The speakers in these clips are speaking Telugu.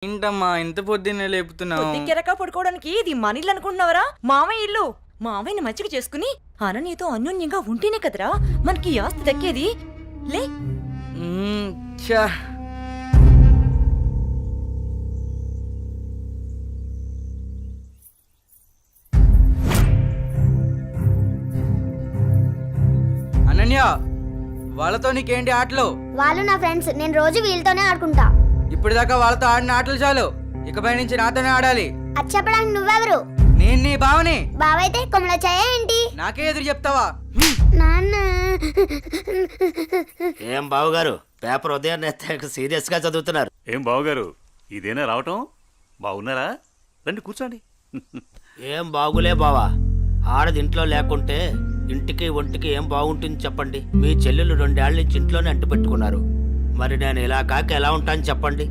ఏంటమ్మా ఇంత పొద్దున్నే లేపుతున్నావు? పొద్దుకెరక పడుకోవడానికి ఇది మన ఇల్లు అనుకుంటున్నావరా? మామయ్య ఇల్లు. మామయ్యని మచ్చిక చేసుకుని అననీతో అన్యోన్యంగా ఉంటేనే కదరా మనకి ఈ ఆస్తి దక్కేది. లే ఛా. అనన్య, వాళ్ళతో నీకేంటి ఆటలు? వాళ్ళు నా ఫ్రెండ్స్, నేను రోజు వీళ్ళతోనే ఆడుకుంటా. ఇప్పటిదాకా వాళ్ళతో ఆడిన ఆటలు చాలు, ఇకపై నుంచి నాతోనే ఆడాలి. అది చెప్పడానికి నువ్వెవరు? నేను నీ బావని. బావైతే కొమ్మల చాయ ఏంటి? నాకే ఎదురు చెప్తావా? నాన్న. ఏం బావగారు, పేపర్ ఉదయాన్నే సీరియస్ గా చదువుతున్నారు? ఏం బావగారు, ఇదేనా రావటం? బాగున్నారా? రండి కూర్చోండి. ఏం బాగులే బావా, ఆడది ఇంట్లో లేకుంటే ఇంటికి ఒంటికి ఏం బాగుంటుంది చెప్పండి. మీ చెల్లెలు 2 ఏళ్ల నుంచి ఇంట్లోనే అంటు పెట్టుకున్నారు. మరి నేను ఇలా కాక ఎలా ఉంటాను చెప్పండి.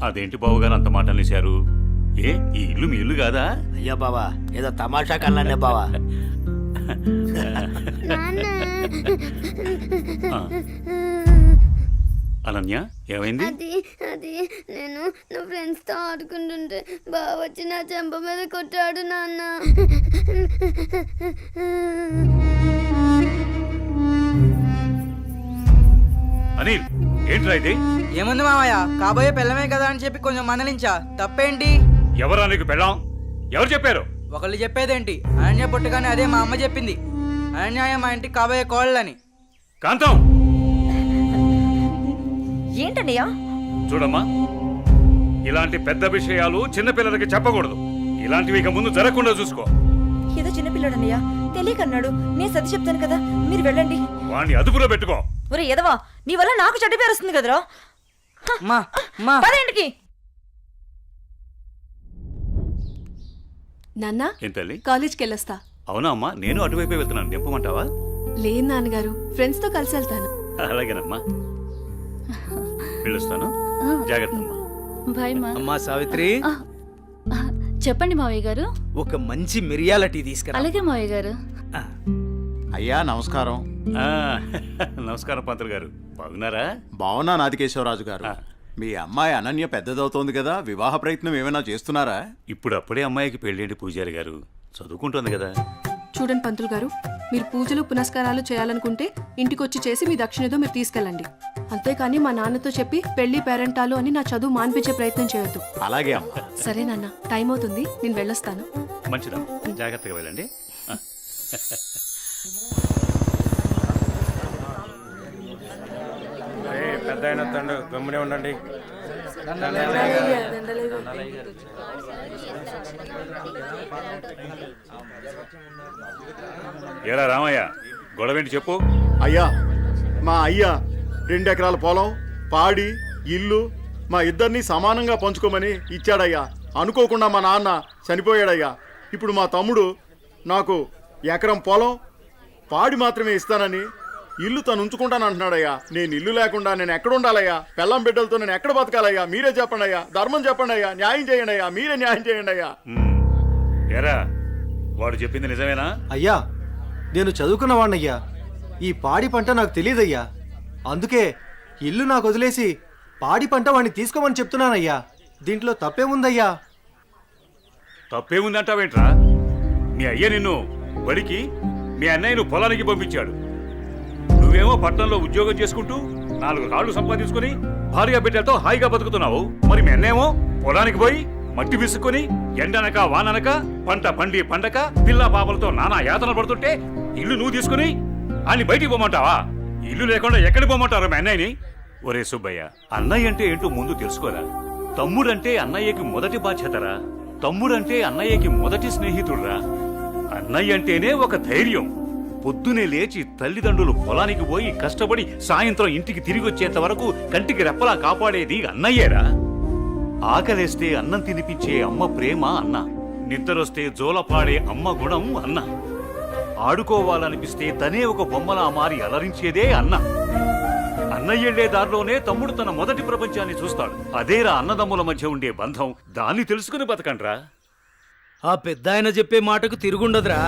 అదేంటి బావగారు అంత మాట అనేశారు? ఏ ఈ ఇల్లు మీ ఇల్లు కాదా? అయ్యో బావా, ఏదో తమాషా కల్లానే బావా. అనన్య, ఏమైంది? అది నేను నా ఫ్రెండ్స్ తో ఆడుకుంటుంటే బావ వచ్చి నా చెంప మీద కొట్టాడు నాన్న. అనిల్, ఏంట్రా ఇది? ఏముంది మామయ్య, కాబోయే పిల్లమే కదా అని చెప్పి కొంచెం మనలించా. తప్పేంటి? ఎవరా నీకు పెళ్ళాం? ఎవరు చెప్పారు? ఒకళ్ళు చెప్పేదేంటి, అనన్య పుట్టగానే అదే మా అమ్మ చెప్పింది. అనన్య మా ఇంటికి కాబోయే కోళ్ళని. కాంతం, ఏంటన్నయ్యా? చూడమ్మా, ఇలాంటి పెద్ద విషయాలు చిన్నపిల్లలకి చెప్పకూడదు. ఇలాంటివి ఇక ముందు జరగకుండా చూసుకో. ఏదో చిన్నపిల్లడన్నయ్యా, తెలియకన్నాడు. నేను సర్ది చెప్తాను కదా, మీరు వెళ్ళండి. వాణ్ణి అదుపులో పెట్టుకో. ఒరే ఎదవా, నీ వల్ల నాకు చెడ్డ పేరు వస్తుంది కదరా. పదేంటికి నాన్నా, ఏం తల్లి? కాలేజ్కి వెళ్ళొస్తా. అవునా అమ్మా, నేను అటువైపే వెళ్తున్నాను. నింపమంటావా? లేదు నాన్నగారు, ఫ్రెండ్స్ తో కలిసి వెళ్తాను. అలాగేనమ్మా, వెళ్ళొస్తాను. జాగ్రత్త అమ్మా. బాయ్ మా. అమ్మా సావిత్రి, చెప్పండి మావయ్య గారు. ఒక మంచి మిరియాల టీ తీసుకురా. అలాగే మావయ్య గారు. అయ్యా నమస్కారం. ఆ, నమస్కారం పంతులు గారు, బాగున్నారా? బావున్నా నాదికేశ్వరరాజు గారు. మీ అమ్మాయి అనన్య పెద్దదవుతోంది కదా, వివాహ ప్రయత్నం ఏమైనా చేస్తున్నారా? ఇప్పుడు అప్పుడే అమ్మాయికి పెళ్ళేంటి పూజారి గారు, చదువుకుంటుంది కదా. చూడండి పంతులు గారు, మీరు పూజలు పునస్కారాలు చేయాలనుకుంటే ఇంటికొచ్చి చేసి మీ దక్షిణతో మీరు తీసుకెళ్ళండి. అంతేకాని మా నాన్నతో చెప్పి పెళ్లి పేరెంటాలు అని నా చదువు మాన్పించే ప్రయత్నం చేయొద్దు. అలాగే అమ్మా. సరే నాన్న, టైం అవుతుంది, నేను వెళ్ళొస్తాను. మంచిదమ్మా, జాగ్రత్తగా వెళ్ళండి. పెద్ద అయిన తండ్రి గమ్మునే ఉండండి. ఏరా రామయ్య, గొడవేంటి చెప్పు. అయ్యా, మా అయ్యా 2 ఎకరాల పొలం, పాడి, ఇల్లు మా ఇద్దరిని సమానంగా పంచుకోమని ఇచ్చాడయ్యా. అనుకోకుండా మా నాన్న చనిపోయాడయ్యా. ఇప్పుడు మా తమ్ముడు నాకు ఎకరం పొలం, పాడి మాత్రమే ఇస్తానని ఇల్లు తను ఉంచుకుంటాను అంటున్నాడయ్యా. నేను ఇల్లు లేకుండా నేను ఎక్కడ ఉండాలయ్యా? పెళ్ళం బిడ్డలతో నేను ఎక్కడ బతకాలయ్యా? మీరే చెప్పండి అయ్యా, ధర్మం చెప్పండి అయ్యా, న్యాయం చేయండి అయ్యా, మీరే న్యాయం చేయండి అయ్యా. ఏరా, వాడు చెప్పింది నిజమేనా? అయ్యా, నేను చదువుకున్న వాణ్ణయ్యా. ఈ పాడి పంట నాకు తెలియదయ్యా. అందుకే ఇల్లు నాకు వదిలేసి పాడి పంట వాడిని తీసుకోమని చెప్తున్నానయ్యా. దీంట్లో తప్పేముందయ్యా? తప్పేముందంటావేంట్రా? మీ అయ్య నిన్ను బడికి, మీ అన్నయ్యను పొలానికి పంపించాడు. నువ్వేమో పట్టణంలో ఉద్యోగం చేసుకుంటూ 4 కాళ్ళు సంపాదించుకుని భార్య బిడ్డలతో హాయిగా బతుకుతున్నావు. మరి మీ అన్నేమో పొలానికి పోయి మట్టి విసుక్కుని ఎండనక వాననక పంట పండి పండక పిల్ల పాపలతో నానా యాతన పడుతుంటే ఇల్లు నువ్వు తీసుకుని అని బయటికి పోమంటావా? ఇల్లు లేకుండా ఎక్కడికి పోమంటారు మీ అన్నయ్యని? ఒరే సుబ్బయ్య, అన్నయ్య అంటే ఏంటో ముందు తెలుసుకోరా. తమ్ముడంటే అన్నయ్యకి మొదటి బాధ్యతరా. తమ్ముడంటే అన్నయ్యకి మొదటి స్నేహితుడురా. అన్నయ్య అంటేనే ఒక ధైర్యం. పొద్దునే లేచి తల్లిదండ్రులు పొలానికి పోయి కష్టపడి సాయంత్రం ఇంటికి తిరిగి వచ్చేంత వరకు కంటికి రెప్పలా కాపాడేది అన్నయ్యేరా. ఆకలేస్తే అన్నం తినిపించే అమ్మ ప్రేమ అన్న, నిద్రొస్తే జోలపాడే అమ్మ గుణం అన్న, ఆడుకోవాలనిపిస్తే తనే ఒక బొమ్మలా మారి అలరించేదే అన్న. అన్నయ్యెళ్లే దారిలోనే తమ్ముడు తన మొదటి ప్రపంచాన్ని చూస్తాడు. అదేరా అన్నదమ్ముల మధ్య ఉండే బంధం. దాన్ని తెలుసుకుని బతకండ్రా. ఆ పెద్ద ఆయన చెప్పే మాటకు తిరుగుండదురా.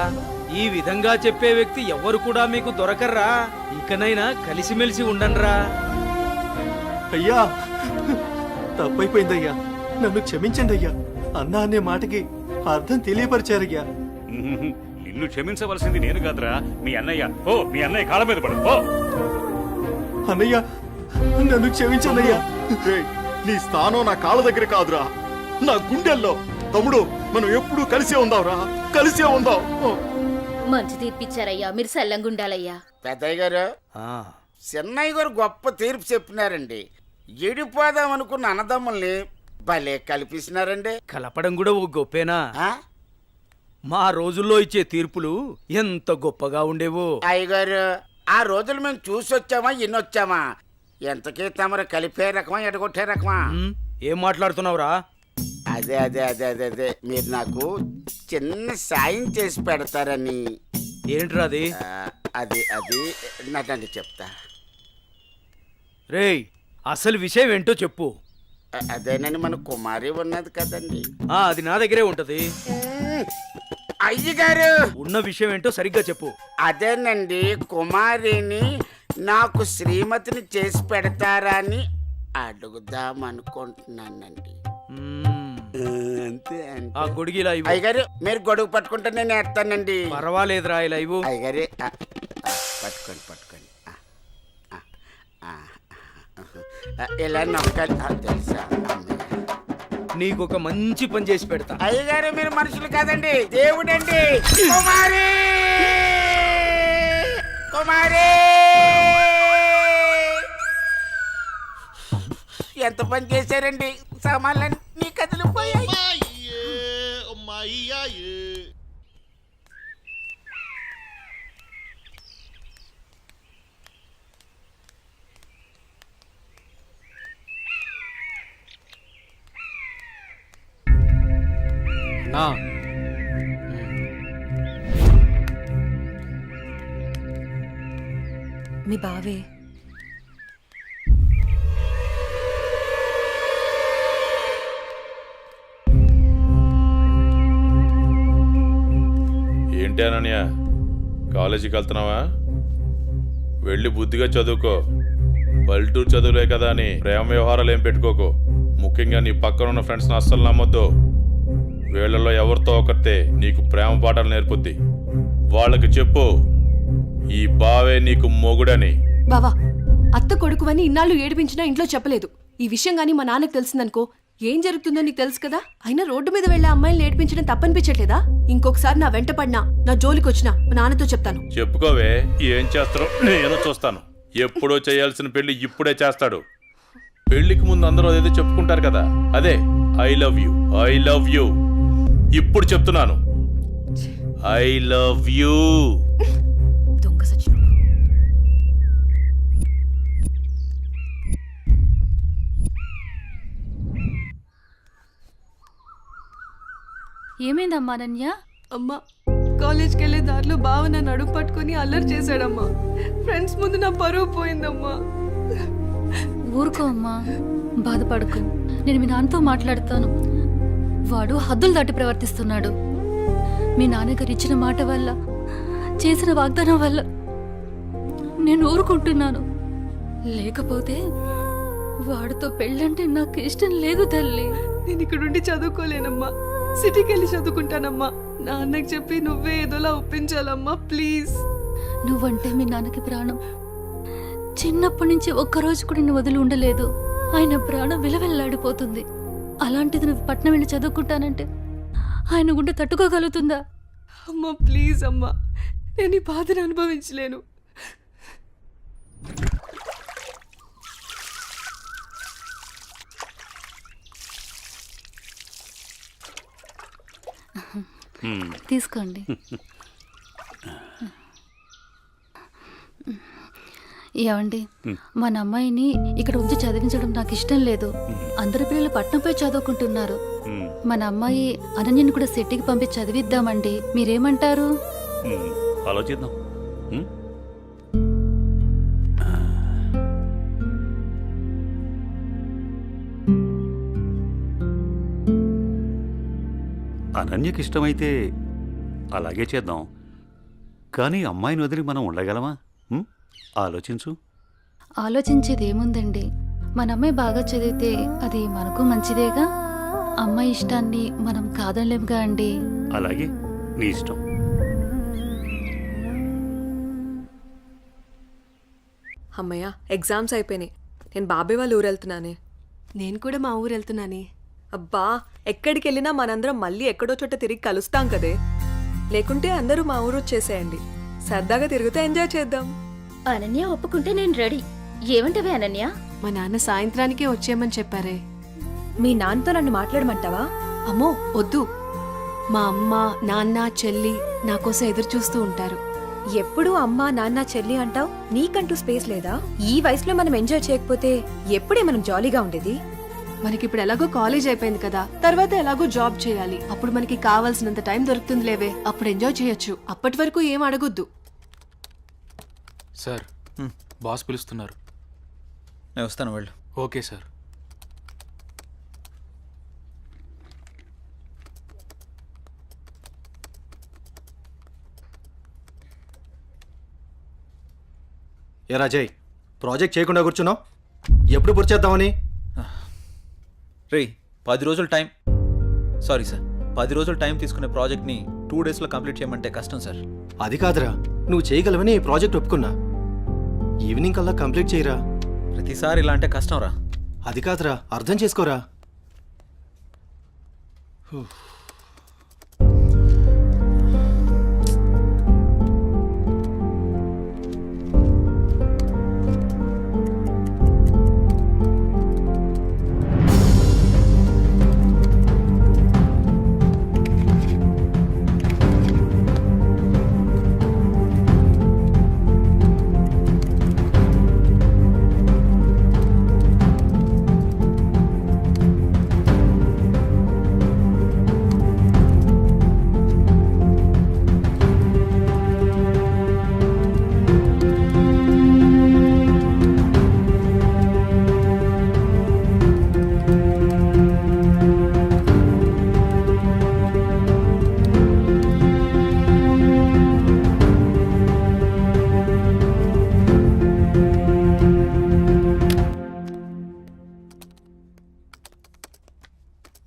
ఈ విధంగా చెప్పే వ్యక్తి ఎవ్వరు కూడా మీకు దొరకర్రా. ఇకనైనా కలిసిమెలిసి ఉండండిరా. అయ్యా, తప్పైపోయిందయ్యా. నన్ను క్షమించండి అయ్యా. అన్నా అనే మాటకి అర్థం తెలియపరిచారయ్యా. ఉహుహు. నిన్ను క్షమించవలసింది నేను కాదురా, మీ అన్నయ్య. ఓ మీ అన్నయ్య కాళ్ళ మీద పడు. ఓ అన్నయ్య, నన్ను క్షమించండియ్యా. రేయ్, నీ స్థానం నా కాళ్ళ దగ్గర కాదురా, నా గుండెల్లో. తమ్ముడు, మనం ఎప్పుడూ కలిసే ఉందాంరా, కలిసే ఉందాం. మంచి తీర్పిచ్చారయ్యా, మీరు సల్లంగుండాలయ్యా. పెద్దయ్య గారు, ఆ, చిన్నయ్య గారు గొప్ప తీర్పు చెప్పినారండి. ఎడిపోదాం అనుకున్న అన్నదమ్ముల్ని భలే కల్పిస్తున్నారండి. కలపడం కూడా ఓ గొప్పేనా? ఆ? మా రోజుల్లో ఇచ్చే తీర్పులు ఎంత గొప్పగా ఉండేవో. అయ్యగారు, ఆ రోజులు మేము చూసొచ్చామా ఇన్నొచ్చామా? ఎంతకీ తమరు కలిపే రకమా ఎడగొట్టే రకమా? ఉమ్, ఏం మాట్లాడుతున్నావురా? అదే అదే అదే అదే అదే మీరు నాకు చిన్న సాయం చేసి పెడతారని. ఏంట్రా అది? అది అది నాకండి చెప్తా. రేయ్, అసలు విషయం ఏంటో చెప్పు. అదేనండి, మన కుమారి ఉన్నది కదండి. ఆ, అది నా దగ్గరే ఉంటది. అయ్యగారు, ఉన్న విషయం ఏంటో సరిగ్గా చెప్పు. అదేనండి, కుమారిని నాకు శ్రీమతిని చేసి పెడతారా అని అడుగుదాం అనుకుంటున్నానండి. మ్మ్. అంతే ఆ గొడుగు ఇలా ఇవ్వు. అయ్యగారు, మీరు గొడుగు పట్టుకుంటే నేను వేస్తానండి. పర్వాలేదురా, ఇలా ఇవ్వు. అయ్యగారి పట్టుకోండి పట్టుకోండి. ఇలా నొక్కాలి. తెలుసా నీకొక మంచి పని చేసి పెడతా. అయ్యగారు, మీరు మనుషులు కాదండి, దేవుడండి. కుమారి, కుమారి, ఎంత పని చేశారండి, సామాన్లన్నీ కదిలిపోయాయి. నా మీ బావే ఏంటి అనన్య, కాలేజీకి వెళ్తున్నావా? వెళ్ళి బుద్ధిగా చదువుకో. పల్లెటూరు చదువులే కదా అని ప్రేమ వ్యవహారాలు ఏం పెట్టుకోకు. ముఖ్యంగా నీ పక్కన ఉన్న ఫ్రెండ్స్ని అస్సలు నమ్మొద్దు. వీళ్ళలో ఎవరితో ఒకరితే నీకు ప్రేమ పాఠాలు నేర్పుద్ది. వాళ్ళకి చెప్పు, ఈ బావే నీకు మొగుడని. బావా, అత్త కొడుకువని ఇన్నాళ్ళు ఏడిపించినా ఇంట్లో చెప్పలేదు. ఈ విషయం గానీ మా నాన్నకు తెలిసిందనుకో, ఏం జరుగుతుందో నీకు తెలుసు కదా. అయినా రోడ్డు మీద వెళ్లే అమ్మాయిలు ఏడిపించడం తప్పనిపించట్లేదా? ఇంకొకసారి నా వెంట పడినా, నా జోలికి వచ్చినా మా నాన్నతో చెప్తాను. చెప్పుకోవే, ఏం చేస్తారో నేను చూస్తాను. ఎప్పుడో చేయాల్సిన పెళ్లి ఇప్పుడే చేస్తాడు. పెళ్లికి ముందు అందరూ అదేదో చెప్పుకుంటారు కదా, అదే I love you, I love you. ఇప్పుడు చెప్తున్నాను, ఐ లవ్ యూ. దొంగ సచ్చినోడు. ఏమైందమ్మా అనన్య? అమ్మా, కాలేజ్కి వెళ్లే దారిలో బావ నన్ను అడుగు పట్టుకుని అల్లరి చేశాడమ్మా. ఫ్రెండ్స్ ముందు నా పరువు పోయిందమ్మా. ఊరుకో అమ్మా, బాధపడకు. నేను మీ నాన్నతో మాట్లాడతాను. వాడు హద్దులు దాటి ప్రవర్తిస్తున్నాడు. మీ నాన్నగారు ఇచ్చిన మాట వల్ల, చేసిన వాగ్దానం వల్ల నేను ఊరుకుంటున్నాను. లేకపోతే వాడితో పెళ్ళంటే నాకు ఇష్టం లేదు తల్లి. నేను ఇక్కడుండి చదువుకోలేనమ్మా, సిటీకి వెళ్ళి చదువుకుంటానమ్మా. నాన్నకి చెప్పి నువ్వే ఏదోలా ఒప్పించాలమ్మా, ప్లీజ్. నువ్వంటే మీ నాన్నకి ప్రాణం. చిన్నప్పటి నుంచి ఒక్కరోజు కూడా నేను వదిలి ఉండలేదు. ఆయన ప్రాణం విలవెల్లాడిపోతుంది. అలాంటిది నువ్వు పట్నం వెళ్ళి చదువుకుంటానంటే ఆయన గుండె తట్టుకోగలుగుతుందా? అమ్మా ప్లీజ్ అమ్మా, నేను ఈ బాధను అనుభవించలేను. తీసుకోండి. ఏమండి, మన అమ్మాయిని ఇక్కడ ఉంచి చదివించడం నాకు ఇష్టం లేదు. అందరి పిల్లలు పట్నంపై చదువుకుంటున్నారు. మన అమ్మాయి అనన్యని కూడా సిటీకి పంపించి చదివిద్దామండి. మీరేమంటారు? ఆలోచిద్దాం. అనన్యకి ఇష్టమైతే అలాగే చేద్దాం. కానీ అమ్మాయిని వదిలి మనం ఉండగలమా? ఆలోచించు. ఆలోచించేది ఏముందండి, మన అమ్మాయి బాగా చదివితే అది మనకు మంచిదేగా. అమ్మాయి ఇష్టాన్ని మనం కాదనలేముగా అండి. అలాగే నీ ఇష్టం. అమ్మయ్య, ఎగ్జామ్స్ అయిపోయినాయి. నేను బాబాయ్ వాళ్ళ ఊరు వెళ్తున్నానే. నేను కూడా మా ఊరు వెళ్తున్నానే. అబ్బా, ఎక్కడికి వెళ్ళినా మనందరం మళ్ళీ ఎక్కడో చోట తిరిగి కలుస్తాం కదే. లేకుంటే అందరూ మా ఊరు వచ్చేసేయండి. సరదాగా తిరుగుతూ ఎంజాయ్ చేద్దాం. అనన్య ఒప్పుకుంటే నేను రెడీ. ఏమంటవే అనన్య? మా నాన్న సాయంత్రానికే వచ్చేయమని చెప్పారే. మీ నాన్నతో నన్ను మాట్లాడమంటావా? అమ్మో వద్దు. మా అమ్మ నాన్న చెల్లి నా కోసం ఎదురు చూస్తూ ఉంటారు. ఎప్పుడూ అమ్మా నాన్న చెల్లి అంటావు, నీకంటూ స్పేస్ లేదా? ఈ వయసులో మనం ఎంజాయ్ చేయకపోతే ఎప్పుడే మనం జాలీగా ఉండేది? మనకిప్పుడు ఎలాగో కాలేజ్ అయిపోయింది కదా, తర్వాత ఎలాగో జాబ్ చేయాలి. అప్పుడు మనకి కావాల్సినంత టైం దొరుకుతుంది లేవే, అప్పుడు ఎంజాయ్ చేయొచ్చు. అప్పటి వరకు ఏం అడగొద్దు. సార్, బాస్ పిలుస్తున్నారు. నేను వస్తాను, వెళ్ళు. Okay sir. ఏ రాజయ్, ప్రాజెక్ట్ చేయకుండా కూర్చున్నావు? ఎప్పుడు పూర్తి చేద్దామని? రే 10 రోజులు టైం, సారీ సార్, 10 రోజులు టైం తీసుకునే ప్రాజెక్ట్ని 2 డేస్లో కంప్లీట్ చేయమంటే కష్టం సార్. అది కాదురా, నువ్వు చేయగలవని ఈ ప్రాజెక్ట్ ఒప్పుకున్నా. ఈవినింగ్ కల్లా కంప్లీట్ చేయరా. ప్రతిసారి ఇలా అంటే కష్టం రా. అది కాదురా, అర్థం చేసుకోరా.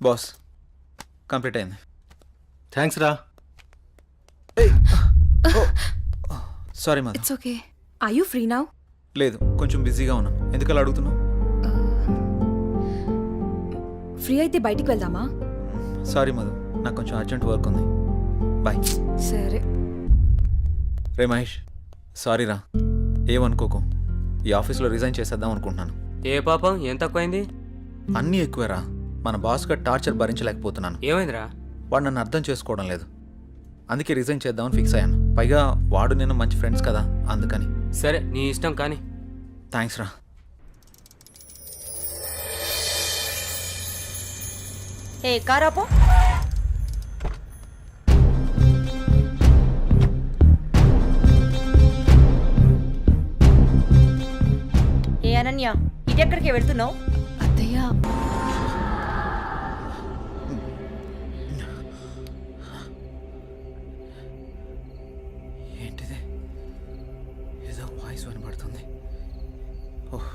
బాస్, కంప్లీట్ అయింది. థ్యాంక్స్ రా. Sorry Madhu. It's okay. Are you free now? లేదు, కొంచెం బిజీగా ఉన్నాను. ఎందుకలా అడుగుతున్నావు? ఫ్రీ అయితే బయటికి వెళ్దామా? సారీ మధు, నాకు కొంచెం అర్జెంట్ వర్క్ ఉంది. బాయ్. సరే. రే మహేష్, సారీ రా, ఏమనుకోకు. ఈ ఆఫీస్లో రిజైన్ చేసేద్దాం అనుకుంటున్నాను. ఏ పాపం, ఏం తక్కువైంది? అన్నీ ఎక్కువేరా. మన బాస్గా టార్చర్ భరించలేకపోతున్నాను. ఏమైందిరా? వాడు నన్ను అర్థం చేసుకోవడం లేదు. అందుకే రిజైన్ చేద్దామని ఫిక్స్ అయ్యాను. పైగా వాడు నేను మంచి ఫ్రెండ్స్ కదా, అందుకని. సరే, నీ ఇష్టం కానీ. థ్యాంక్స్ రా. ఏ కారాపో. ఏ అనన్య, ఇటెక్కడికి వెళ్తున్నావు? అత్తయ్య, ఏంటిది? ఏదో వాయిస్ వినబడుతుంది. ఓహ్.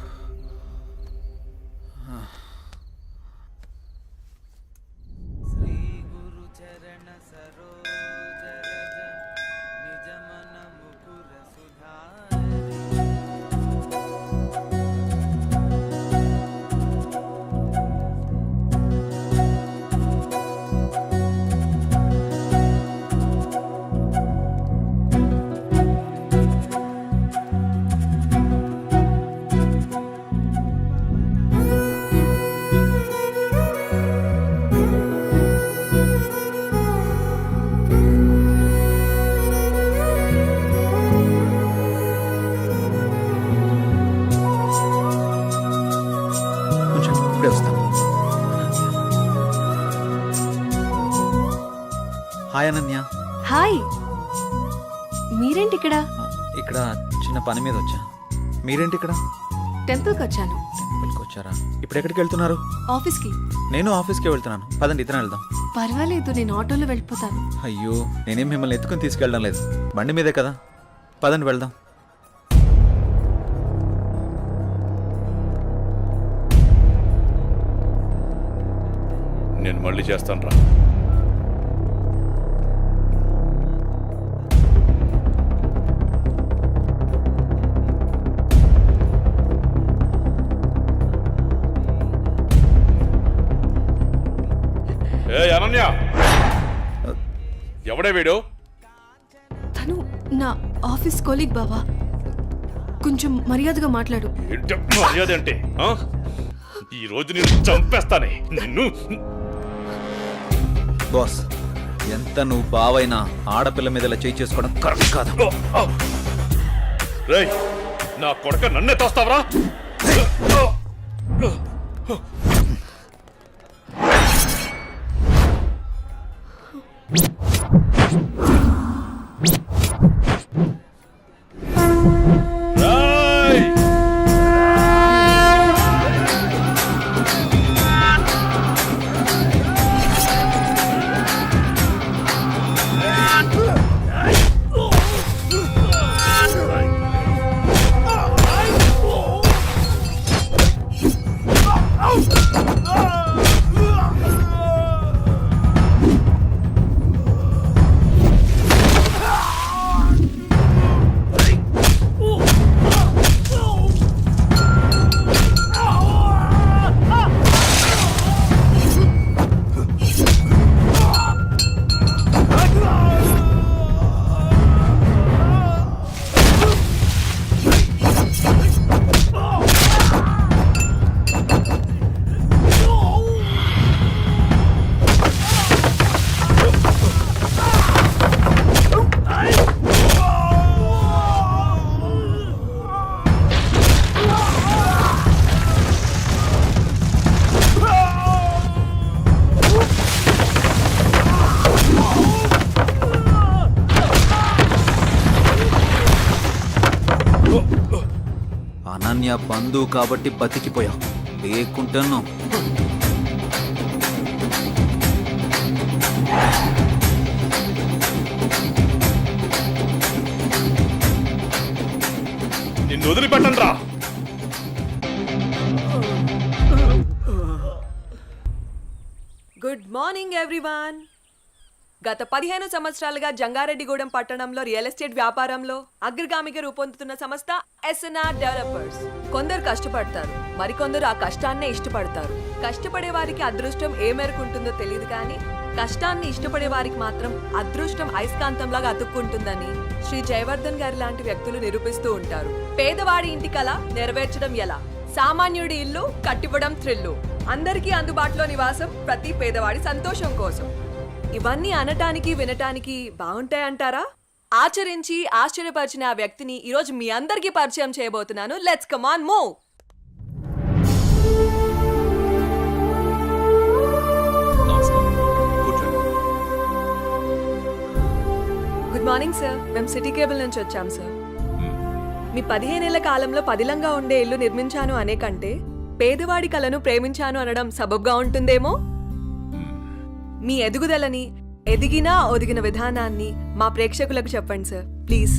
శ్రీ గురు చరణ సరోజ రజ నిజ మన ముకుర ఇప్పుడే వస్తాను. హాయ్ అనన్య. హాయ్. మీరేంటి ఇక్కడ? ఇక్కడ చిన్న పని మీద వచ్చా. మీరేంటి ఇక్కడ? టెంపుల్కి వచ్చాను. టెంపుల్కి వచ్చారా? ఇప్పుడు ఎక్కడికి వెళ్తున్నారు? ఆఫీస్కి. నేను ఆఫీస్కి వెళ్తున్నాను. పదండి, ఇద్దరం వెళ్దాం. పర్వాలేదు, నేను ఆటోలో వెళ్ళిపోతాను. అయ్యో, నేనేం మిమ్మల్ని ఎత్తుకుని తీసుకెళ్ళడం లేదు, బండి మీదే కదా. పదండి వెళ్దాం. నేను మళ్ళీ చేస్తాను రా. ఏ అనన్య, ఎవడే వీడు? తను నా ఆఫీస్ కొలీగ్ బావా. కొంచెం మర్యాదగా మాట్లాడు. ఏంటి మర్యాద అంటే? ఆ? ఈ రోజు నేను చంపేస్తానే నిన్ను. బాస్, ఎంత నువ్వు బావైనా ఆడపిల్ల మీద ఇలా చేయి చేసుకోవడం కరెక్ట్ కాదు. రేయ్, నా కొడక నన్నే తోస్తావరా? అనన్య బంధువు కాబట్టి బతికిపోయావు, లేకుంటాను. నిన్ను వదిలిపెట్టను రా. Good morning everyone. గత 15 సంవత్సరాలుగా జంగారెడ్డిగూడెం పట్టణంలో రియల్ ఎస్టేట్ వ్యాపారంలో అగ్రగామిగా రూపొందుతున్న సంస్థ ఎస్ఎన్ఆర్ డెవలపర్స్. కొందరు కష్టపడతారు, మరికొందరు ఆ కష్టాన్నే ఇష్టపడతారు. కష్టపడే వారికి అదృష్టం ఏ మేరకు ఉంటుందో తెలియదు, కానీ కష్టాన్ని ఇష్టపడే వారికి మాత్రం అదృష్టం అయస్కాంతంలాగా అతుక్కుంటుందని శ్రీ జయవర్ధన్ గారి లాంటి వ్యక్తులు నిరూపిస్తూ ఉంటారు. పేదవాడి ఇంటి కల నెరవేర్చడం ఎలా, సామాన్యుడి ఇల్లు కట్టివ్వడం థ్రిల్లు, అందరికీ అందుబాటులో నివాసం ప్రతి పేదవాడి సంతోషం కోసం. ఇవన్నీ అనటానికి వినటానికి బాగుంటాయంటారా? ఆచరించి ఆశ్చర్యపరిచిన ఆ వ్యక్తిని ఈరోజు మీ అందరికీ పరిచయం చేయబోతున్నాను. Let's come on move. Good morning sir. మేము సిటీ కేబుల్ నుంచి వచ్చాం సార్. మీ 15 ఏళ్ల కాలంలో పదిలంగా ఉండే ఇల్లు నిర్మించాను అనే కంటే పేదవాడి కలను ప్రేమించాను అనడం సబబ్గా ఉంటుందేమో. మీ ఎదుగుదలని, ఎదిగినా ఒదిగిన విధానాన్ని మా ప్రేక్షకులకు చెప్పండి సార్, ప్లీజ్.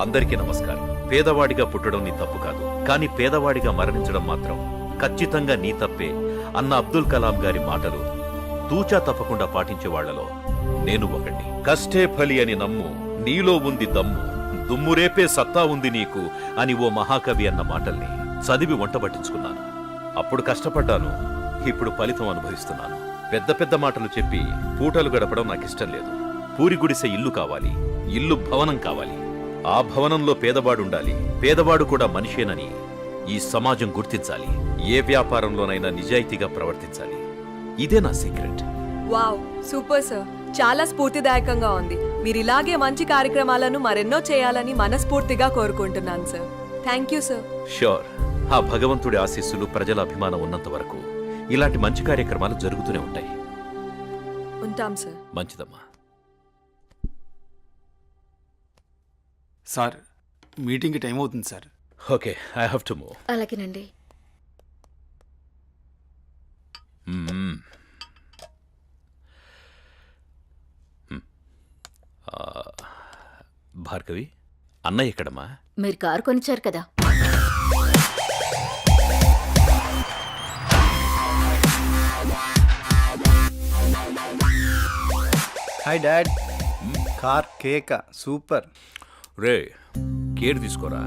అందరికీ నమస్కారం. పేదవాడిగా పుట్టడం నీ తప్పు కాదు, కానీ పేదవాడిగా మరణించడం మాత్రం ఖచ్చితంగా నీ తప్పే అన్న అబ్దుల్ కలాం గారి మాటలు తూచా తప్పకుండా పాటించే వాళ్లలో నేను ఒకటి. కష్టే ఫలి అని నమ్ము, నీలో ఉంది దమ్ము, దుమ్మురేపే సత్తా ఉంది నీకు అని ఓ మహాకవి అన్న మాటల్ని చదివి వంటబట్టించుకున్నాను. అప్పుడు కష్టపడ్డాను, ఇప్పుడు ఫలితం అనుభవిస్తున్నాను. పెద్ద పెద్ద మాటలు చెప్పి పూటలు గడపడం నాకిష్టం లేదు. పూరి గుడిసె ఇల్లు కావాలి, ఇల్లు భవనం కావాలి. ఆ భవనంలో పేదవాడుండాలి, పేదవాడు కూడా మనిషేనని ఈ సమాజం గుర్తించాలి. ఏ వ్యాపారంలోనైనా నిజాయితీగా ప్రవర్తించాలి. ఇదే నా సీక్రెట్. Wow, super sir. చాలా స్ఫూర్తిదాయకంగా ఉంది. మీరు ఇలాగే మంచి కార్యక్రమాలను మరెన్నో చేయాలని మనస్ఫూర్తిగా కోరుకుంటున్నాను sir. Thank you sir. Sure. ఆ భగవంతుడి ఆశీస్సులు, ప్రజల అభిమానం ఉన్నంత వరకు ఇలాంటి మంచి కార్యక్రమాలు జరుగుతూనే ఉంటాయి. ఉంటాం సార్. మంచిదమ్మా. సార్, మీటింగ్కి టైం అవుతుంది sir. Okay, I have to move. అలాగేనండి. భార్గవి, అన్నయ్య ఎక్కడమ్మా? మీరు కారు కొనిచ్చారు కదా. Hi dad. కార్ కేక సూపర్. రే కేర్ తీసుకోరా,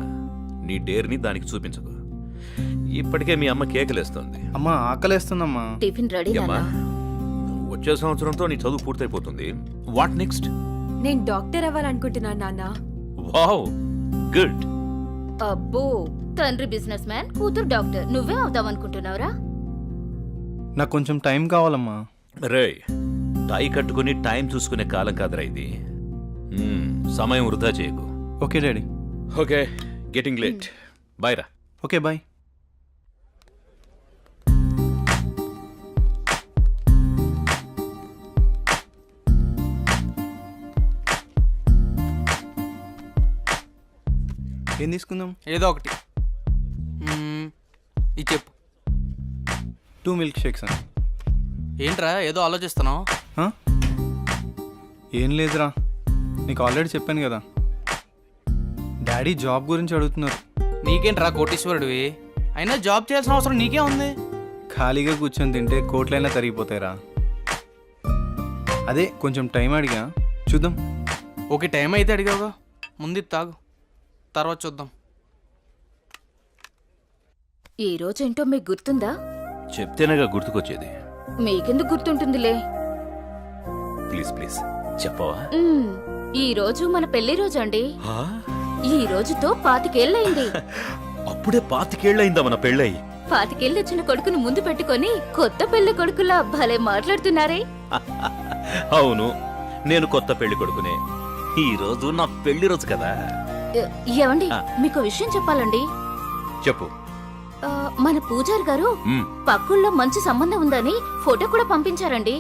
నీ డేర్ని దానికి చూపించకు. ఇప్పటికే మీ అమ్మ కేకలేస్తోంది. అమ్మా ఆకలేస్తుందమ్మా. టిఫిన్ రెడీ అమ్మా, వచ్చే సంవత్సరంతో నీ చదువు పూర్తయిపోతుంది. What next? నేను డాక్టర్ అవ్వాలనుకుంటున్నాను నాన్న. Wow, good. అబ్బో, తండ్రి బిజినెస్ మ్యాన్, కూతురు డాక్టర్. నువ్వే అవుదామనుకుంటున్నావురా? నాకు కొంచెం టైం కావాలమ్మా. రే, టై కట్టుకుని టైం చూసుకునే కాలం కాదురా ఇది. సమయం వృధా చేయకు. Okay daddy. Okay, getting late. Bye రా. Okay bye. ఏం తీసుకుందాం? ఏదో ఒకటి ఇది చెప్పు. 2 మిల్క్ షేక్స్ అని. ఏంట్రా ఏదో ఆలోచిస్తున్నావు? ఏం లేదురా, నీకు ఆల్రెడీ చెప్పాను కదా. డాడీ జాబ్ గురించి అడుగుతున్నారు. నీకేంట్రా కోటీశ్వరుడివి, అయినా జాబ్ చేయాల్సిన అవసరం నీకే ఉంది. ఖాళీగా కూర్చొని తింటే కోట్లైనా తరిగిపోతాయిరా. అదే కొంచెం టైం అడిగా, చూద్దాం. ఓకే, టైం అయితే అడిగావుగా, ముందు ఇది తాగు, తర్వాత చూద్దాం. ఈ రోజేంటో మీకు గుర్తుందా? చెప్తేనేగా గుర్తుకొచ్చేది. మీకెందుకు గుర్తుంటుందిలే. ప్లీజ్ ప్లీజ్ చెప్పవా? ఈ రోజు మన పెళ్లి రోజు అండి. ఈ రోజుతో 25 ఏళ్ళయింది. అప్పుడే 25 ఏళ్ళయిందా మన పెళ్ళయి? 25 ఏళ్ళు వచ్చిన కొడుకును ముందు పెట్టుకొని కొత్త పెళ్లి కొడుకులా భలే మాట్లాడుతున్నారే. అవును, నేను కొత్త పెళ్లి కొడుకునే. ఈ రోజు నా పెళ్లి రోజు కదా. ఏమండి, మీకు విషయం చెప్పాలండి. చెప్పు. మన పూజారి గారు పక్కుల్లో మంచి సంబంధం ఉందని ఫోటో కూడా పంపించారండి.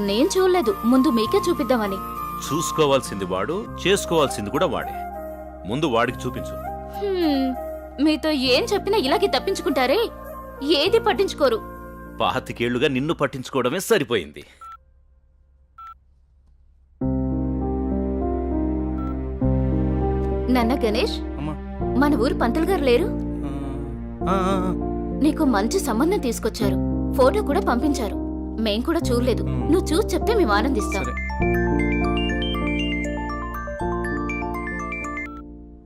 నేను చూడలేదు, ముందు మీకే చూపిద్దామని. చూసుకోవాల్సింది వాడు, చేసుకోవాల్సింది కూడా వాడే. ముందు వాడికి చూపించు. మీతో ఏం చెప్పినా ఇలాగే తప్పించుకుంటారే, ఏది పట్టించుకోరు. 25 ఏళ్లుగా నిన్ను పట్టించుకోవడమే సరిపోయింది. నాన్న గణేష్, మన ఊరు పంతులు గారు లేరు? నీకు మంచి సంబంధం తీసుకొచ్చారు, ఫోటో కూడా పంపించారు. మేం కూడా చూడలేదు, నువ్వు చూసి చెప్తే మేము ఆనందిస్తాం.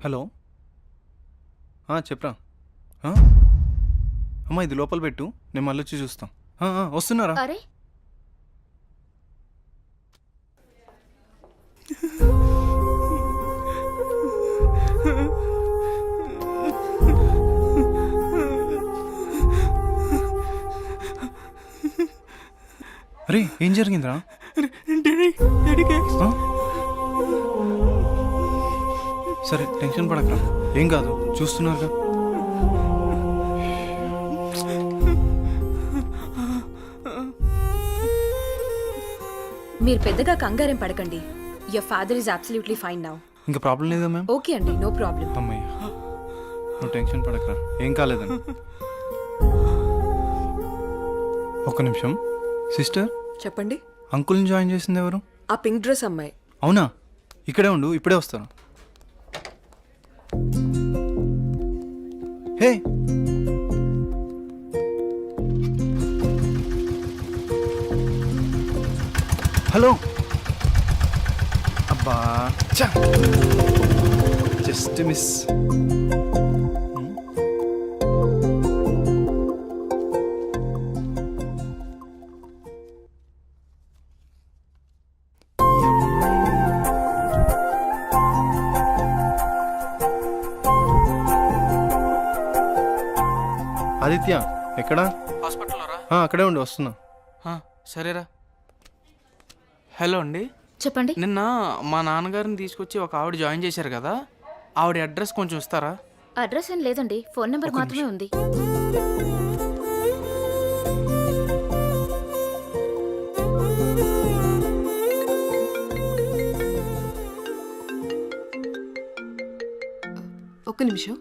హలో, చెప్పరా. అమ్మా ఇది లోపల పెట్టు, నేను మళ్ళీ వచ్చి చూస్తాం. వస్తున్నారా? అరే అరే ఏం జరిగిందిరా? సరే టెన్షన్ పడకరా, ఏం కాదు, చూస్తున్నారుగా. మీరు పెద్దగా కంగారేం పడకండి. Your father is absolutely fine now. ఇంకా ప్రాబ్లం లేదా మ్యామ్? ఓకే అండి, నో ప్రాబ్లం. అమ్మయ్య, నువ్వు టెన్షన్ పడకరా, ఏం కాలేదని. ఒక్క నిమిషం. సిస్టర్ చెప్పండి. అంకుల్ని జాయిన్ చేసింది ఎవరు? ఆ పింక్ డ్రెస్ అమ్మాయి. అవునా? ఇక్కడే ఉండు, ఇప్పుడే వస్తాను. హే, హలో. అబ్బా, జస్ట్ మిస్. ఆదిత్య ఎక్కడా? హాస్పిటల్లో రా. అక్కడే ఉండి వస్తున్నా. సరేరా. హలో అండి, చెప్పండి. నిన్న మా నాన్నగారిని తీసుకొచ్చి ఒక ఆవిడ జాయిన్ చేశారు కదా, ఆవిడ అడ్రస్ కొంచెం ఇస్తారా? అడ్రస్ ఏం లేదండి, ఫోన్ నెంబర్ మాత్రమే ఉంది. ఒక్క నిమిషం.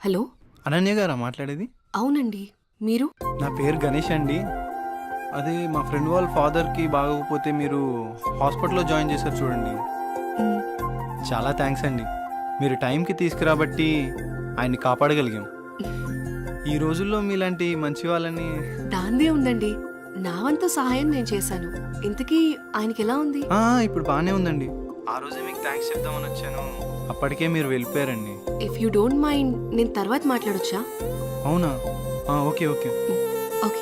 హలో, అనన్య గారా మాట్లాడేది? అవునండి, మీరు? నా పేరు గణేష్ అండి. అదే మా ఫ్రెండ్ వాళ్ళ ఫాదర్కి బాగోకపోతే మీరు హాస్పిటల్లో జాయిన్ చేశారు చూడండి. చాలా థ్యాంక్స్ అండి, మీరు టైంకి తీసుకురాబట్టి ఆయన్ని కాపాడగలిగాం. ఈ రోజుల్లో మీలాంటి మంచి వాళ్ళని. దాందే ఉందండి, నా వంతు సహాయం నేను చేశాను. ఇంతకీ ఆయనకి ఎలా ఉంది? ఇప్పుడు బాగానే ఉందండి. ఆ రోజే మీకు థ్యాంక్స్ చెప్దామని వచ్చాను, అప్పటికే మీరు వెళ్ళిపోయారండి. ఇఫ్ యూ డోంట్ మైండ్ నేను తర్వాత మాట్లాడొచ్చా? అవునా? Okay okay. ఓకే.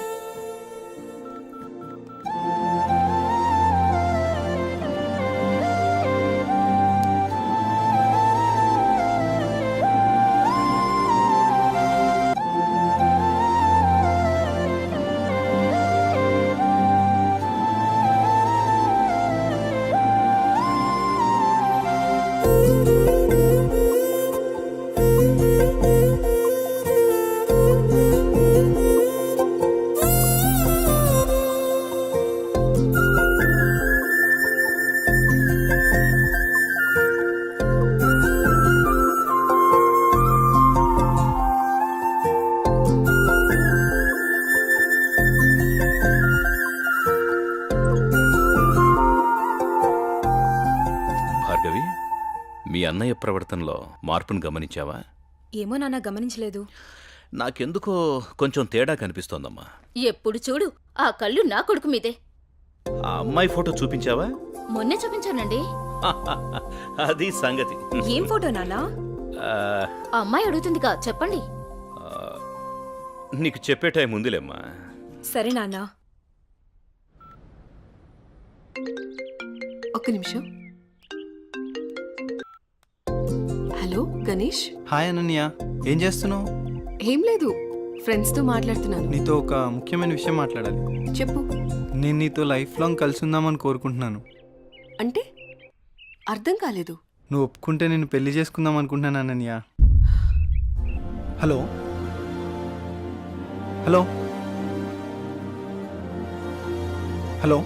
భార్గవి, మీ అన్నయ్య ప్రవర్తనలో మార్పును గమనించావా? ఏమో నాన్న, గమనించలేదు. నాకెందుకో కొంచెం తేడా కనిపిస్తోందమ్మా. ఎప్పుడు చూడు ఆ కళ్ళు నా కొడుకు మీదే. ఆ అమ్మాయి ఫోటో చూపించావా? మొన్నే చూపించానండి. అది సంగతి. ఏం ఫోటో నాన్న? ఆ, ఆ అమ్మాయి అడుగుతుందిగా, చెప్పండి. ఆ, నీకు చెప్పే టైం ఉందిలేమ్మా. సరే నాన్న. ఒక్క నిమిషం. హలో గణేష్. హాయ్ అనన్య, ఏం చేస్తున్నావు? ఏం లేదు, ఫ్రెండ్స్తో మాట్లాడుతున్నాను. నీతో ఒక ముఖ్యమైన విషయం మాట్లాడాలి. చెప్పు. నేను నీతో లైఫ్ లాంగ్ కలిసి ఉందామని కోరుకుంటున్నాను. అంటే అర్థం కాలేదు. నువ్వు ఒప్పుకుంటే నేను పెళ్లి చేసుకుందాం అనుకుంటున్నాను అనన్య. Hello hello hello.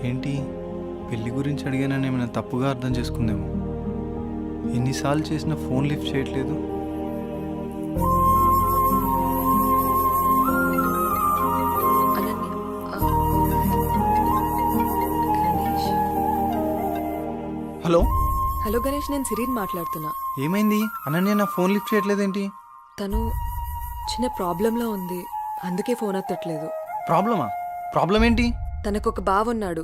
ఏంటి, పెళ్లి గురించి అడిగానని ఏమైనా తప్పుగా అర్థం చేసుకుందేమో. ఎన్నిసార్లు చేసినా ఫోన్ లిఫ్ట్ చేయట్లేదు. హలో హలో గణేష్, నేను సిరీన్ మాట్లాడుతున్నా. ఏమైంది? అనన్య నా ఫోన్ లిఫ్ట్ చేయట్లేదేంటి? తను చిన్న ప్రాబ్లంలో ఉంది, అందుకే ఫోన్ ఎత్తట్లేదు. ప్రాబ్లమా? ప్రాబ్లం ఏంటి? తనకొక బావున్నాడు,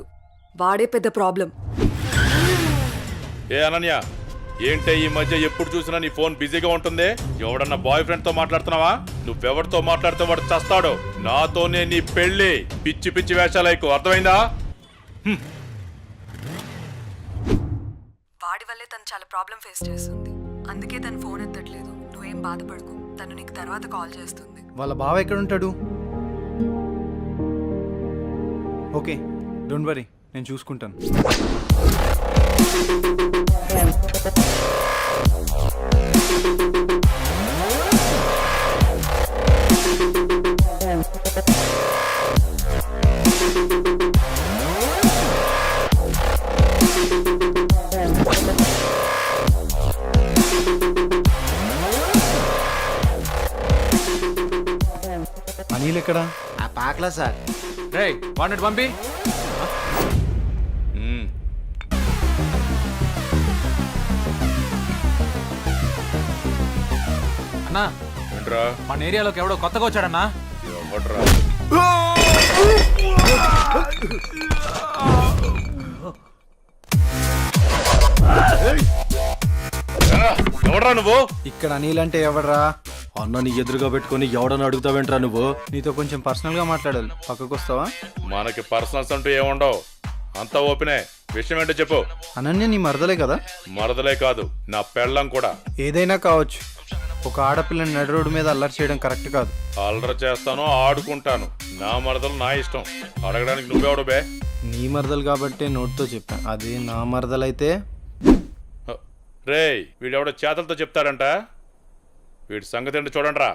వాడే పెద్ద ప్రాబ్లం. ఏ అనన్య, ఏంటే ఈ మధ్య ఎప్పుడు చూసినా నీ ఫోన్ బిజీగా ఉంటుంది? ఎవడన్నా బాయ్ ఫ్రెండ్ తో మాట్లాడుతున్నావా? నువ్వెవరితో మాట్లాడితే వాడు చస్తాడు. నాతోనే నీ పెళ్లి. పిచ్చి పిచ్చి వేషాలైకు, అర్థమైందా? వాడి వల్లే తను చాలా ప్రాబ్లం ఫేస్ చేస్తుంది, అందుకే తను ఫోన్ ఎత్తట్లేదు. నువ్వేం బాధపడకు, తను నీకు తర్వాత కాల్ చేస్తుంది. వాళ్ళ బావ ఎక్కడ ఉంటాడు? ఓకే, డోంట్ వరీ, నేను చూసుకుంటాను. అనిల్ ఎక్కడా? ఆ పాకలా సార్. రే వాడిని పంపి. అన్నా ఏంట్రా? మన ఏరియాలోకి ఎవడో కొత్తగా వచ్చాడన్నా. ఎవడ్రా? ఎవడ్రా నువ్వు? ఇక్కడ అనిల్ అంటే ఎవడ్రా? అన్న నీ ఎదురుగా పెట్టుకొని ఎవడని అడుగుతావేంట్రా నువ్వు? నీతో కొంచెం పర్సనల్ గా మాట్లాడాలి, పక్కకు వస్తావా? మనకి పర్సనల్స్ అంటూ ఏముండవు, అంతా ఓపెనే. విషయం ఏంటో చెప్పు. అనన్య నీ మరదలే కదా? మరదలే కాదు, నా పెళ్ళం కూడా. ఏదైనా కావచ్చు, ఒక ఆడపిల్లని నడి రోడ్డు మీద అల్లరి చేయడం కరెక్ట్ కాదు. అల్లరి చేస్తాను, ఆడుకుంటాను. నా మరదలు నా ఇష్టం. అడగడానికి నువ్వెవడు బే? నీ మరదలు కాబట్టి నోటితో చెప్పా, అదే నా మరదలైతే. రేయ్, వీడెవడో చేతలతో చెప్తాడంట. వీడి సంగతి ఏంటో చూడండి రా.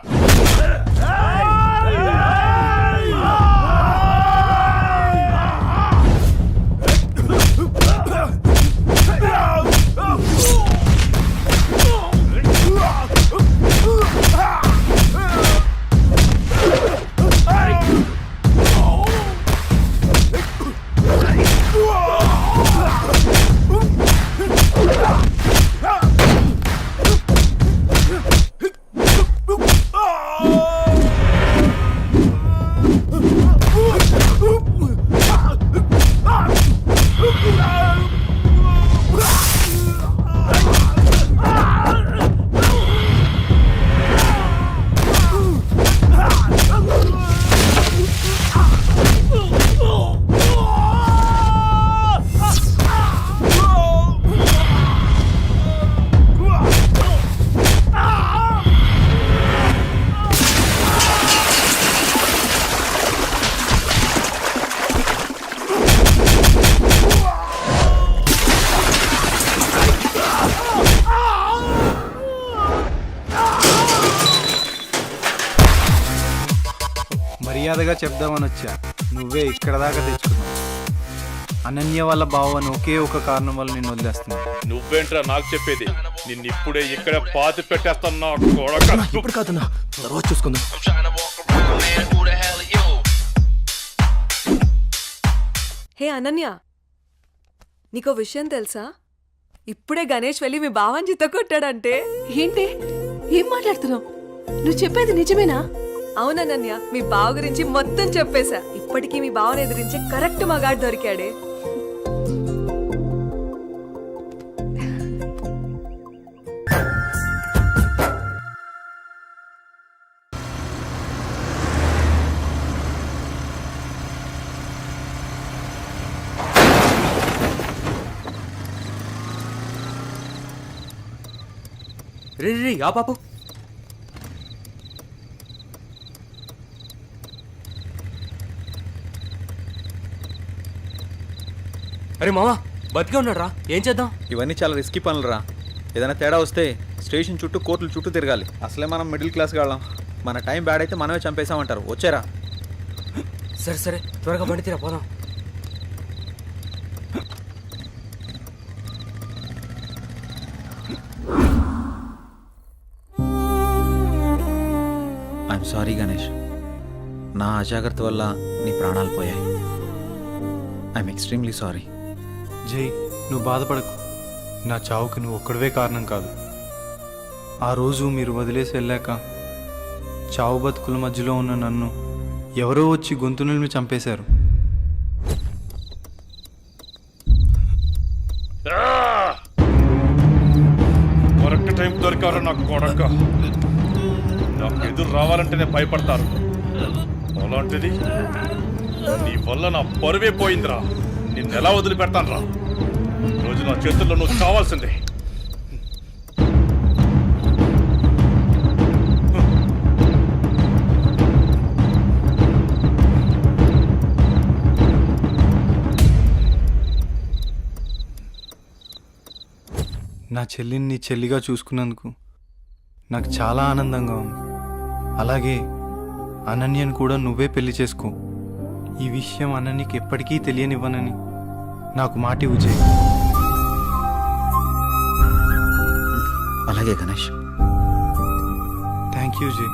మర్యాదగా చెప్దామని వచ్చా, నువ్వే ఇక్కడ దాకా తెచ్చుకున్నావు. అనన్య వాళ్ళ బావని ఒకే ఒక కారణం వల్ల నేను వదిలేస్తున్నా. నువ్వేంట్రా నాకు చెప్పేది? నిన్నిప్పుడే ఇక్కడ పాతి పెట్టేస్తున్నా కొడక. ఇప్పుడు కాదన్నా, తర్వాత చూసుకుందాం. హే అనన్య, నీకో విషయం తెలుసా? ఇప్పుడే గణేష్ వెళ్ళి మీ బావని చిత్త కొట్టాడంటే. ఏంటి ఏం మాట్లాడుతున్నావు? నువ్వు చెప్పేది నిజమేనా? అవునన్నయ్య, మీ బావ గురించి మొత్తం చెప్పేశా. ఇప్పటికీ మీ బావని ఎదిరించే కరెక్ట్ మగాడు దొరికాడే. రే రే ఆ పాపు, అరే మావా బతికే ఉన్నాడు రా, ఏం చేద్దాం? ఇవన్నీ చాలా రిస్కీ పనులు రా. ఏదైనా తేడా వస్తే స్టేషన్ చుట్టూ కోర్టుల చుట్టూ తిరగాలి. అసలే మనం మిడిల్ క్లాస్ వాళ్ళం. మన టైం బ్యాడ్ అయితే మనమే చంపేసామంటారు. వచ్చారా? సరే సరే, త్వరగా బండి తీరా పోదాం. ఐఎమ్ సారీ గణేష్, నా అజాగ్రత్త వల్ల నీ ప్రాణాలు పోయాయి. I'm extremely sorry. జై, నువ్వు బాధపడకు. నా చావుకి నువ్వు ఒక్కడివే కారణం కాదు. ఆ రోజు మీరు వదిలేసి వెళ్ళాక చావు బతుకుల మధ్యలో ఉన్న నన్ను ఎవరో వచ్చి గొంతు నిలిమి చంపేశారు. కరెక్ట్ టైం దొరికారు నాకు కొడక. నాకు ఎదురు రావాలంటేనే భయపడతారు. అలాంటిది నీ వల్ల నా పరువే పోయిందిరా. నిన్నెలా వదిలిపెడతాను రా? రోజు నా చేతుల్లో నువ్వు చావాల్సిందే. నా చెల్లిని నీ చెల్లిగా చూసుకున్నందుకు నాకు చాలా ఆనందంగా ఉంది. అలాగే అనన్యను కూడా నువ్వే పెళ్లి చేసుకో. ఈ విషయం అనన్యకి ఎప్పటికీ తెలియనివ్వనని నాకు మాట ఇవ్వు జై. అలాగే గణేష్. థ్యాంక్ యూ జై.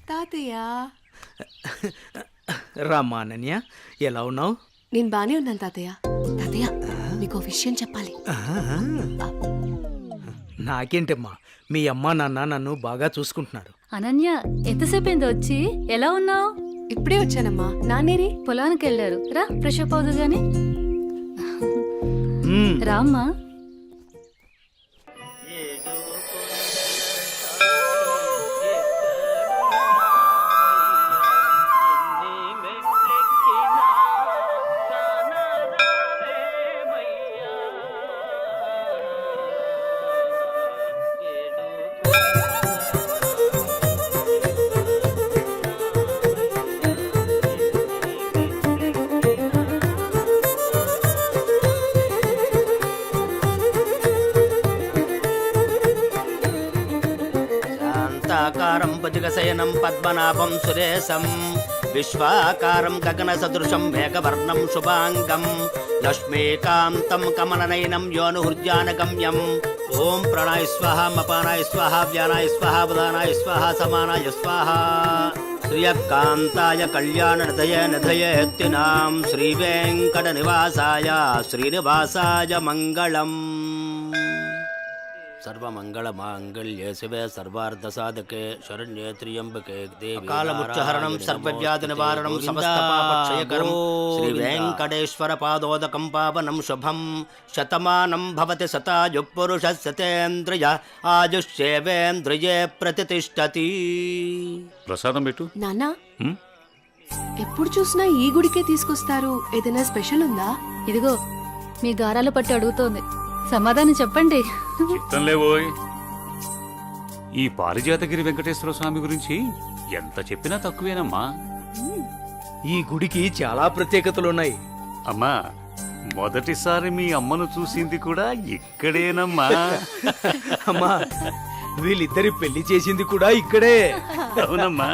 తాతయ్య, రామ్మా అనన్య, ఎలా ఉన్నావు? నేను బానే ఉన్నాను తాతయ్య. తాతయ్య, నీకో విషయం చెప్పాలి. నాకేంటమ్మా, మీ అమ్మా నాన్న నన్ను బాగా చూసుకుంటున్నారు. అనన్య ఎంతసేపు అయింది వచ్చి? ఎలా ఉన్నావు? ఇప్పుడే వచ్చానమ్మా. నాన్నేరి? పొలానికి వెళ్ళారు. రా ఫ్రెష్ అప్ అవుదు గాని. రామ్మా. శాంతాకారం భుజగశయనం పద్మనాభం సురేశం విశ్వాకారం గగన సదృశం మేఘవర్ణం శుభాంగం లక్ష్మీకాంతం కమలనయనం యోనుహృద్యానగమ్యం. ఓం ప్రాణాయ స్వాహ, మపానాయ స్వాహ, వ్యానాయ స్వాహ, ఉదానాయ స్వాహ, సమానాయ స్వాహ. శ్రియకాంతాయ కళ్యాణ నిధయేత్తినాం శ్రీవేంకట నివాసాయ శ్రీనివాసాయ మంగళం. సర్వమంగళ మాంగళ్యే శివే సర్వార్థ సాధకే శరణ్యే త్ర్యంబకే దేవి కాలముచ్చహరణం సర్వవ్యాధి నివారణం సమస్త పాపక్షయకరం శ్రీ వెంకటేశ్వర పాదోదకం పావనం శుభం. శతమానం భవతి శతాయు పురుష శతేంద్రియ ఆయుష్యేవేంద్రియే ప్రతిష్టతి. ప్రసాదం పెట్టు. నాన్నా, ఎప్పుడు చూసినా ఈ గుడికే తీసుకొస్తారు. ఏదైనా స్పెషల్ ఉందా? ఇదిగో మీ గారాలు పట్టి అడుగుతోంది, సమాధానం చెప్పండి. చిత్తంలేవోయ్. ఈ పారిజాతగిరి వెంకటేశ్వర స్వామి గురించి ఎంత చెప్పినా తక్కువేనమ్మా. ఈ గుడికి చాలా ప్రత్యేకతలున్నాయి. అమ్మా, మొదటిసారి మీ అమ్మను చూసింది కూడా ఇక్కడేనమ్మా. అమ్మా వీళ్ళిద్దరి పెళ్లి చేసింది కూడా ఇక్కడే. అవునమ్మా.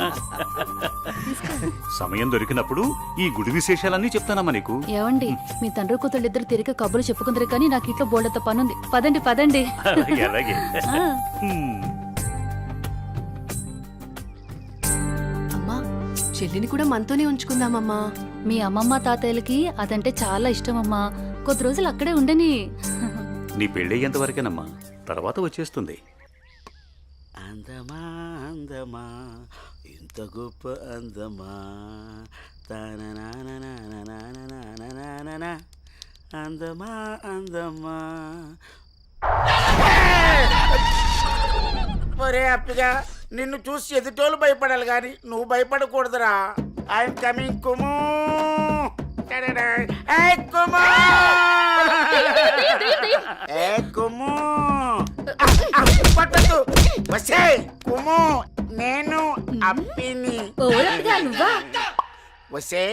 సమయం దొరికినప్పుడు ఈ గుడి విశేషాలన్నీ చెప్తానమ్మా నీకు. ఏవండి మీ తండ్రి కూతుళ్ళు ఇద్దరు తిరిగి కబుర్లు చెప్పుకుందరు కానీ నాకు ఇంట్లో బోల్డంత పనుంది. పదండి పదండి. అలాగే అలాగే. ఆ. అమ్మా చెల్లిని కూడా మనతోనే ఉంచుకుందామమ్మా. మీ అమ్మమ్మ తాతయ్యలకి అదంటే చాలా ఇష్టమమ్మా. కొద్ది రోజులు అక్కడే ఉండని. నీ పెళ్ళయ్యేంత వరకేనమ్మా, తర్వాత వచ్చేస్తుంది. అందమా అందమా ఇంత గొప్ప అందమా అందమా అందమా. ఒరే అప్పిగా, నిన్ను చూసి ఎదుటోళ్ళు భయపడాలి కానీ నువ్వు భయపడకూడదురా. I'm coming కుము. కుము పట్టదు. వసే కుము, నేను అప్పిని. వసే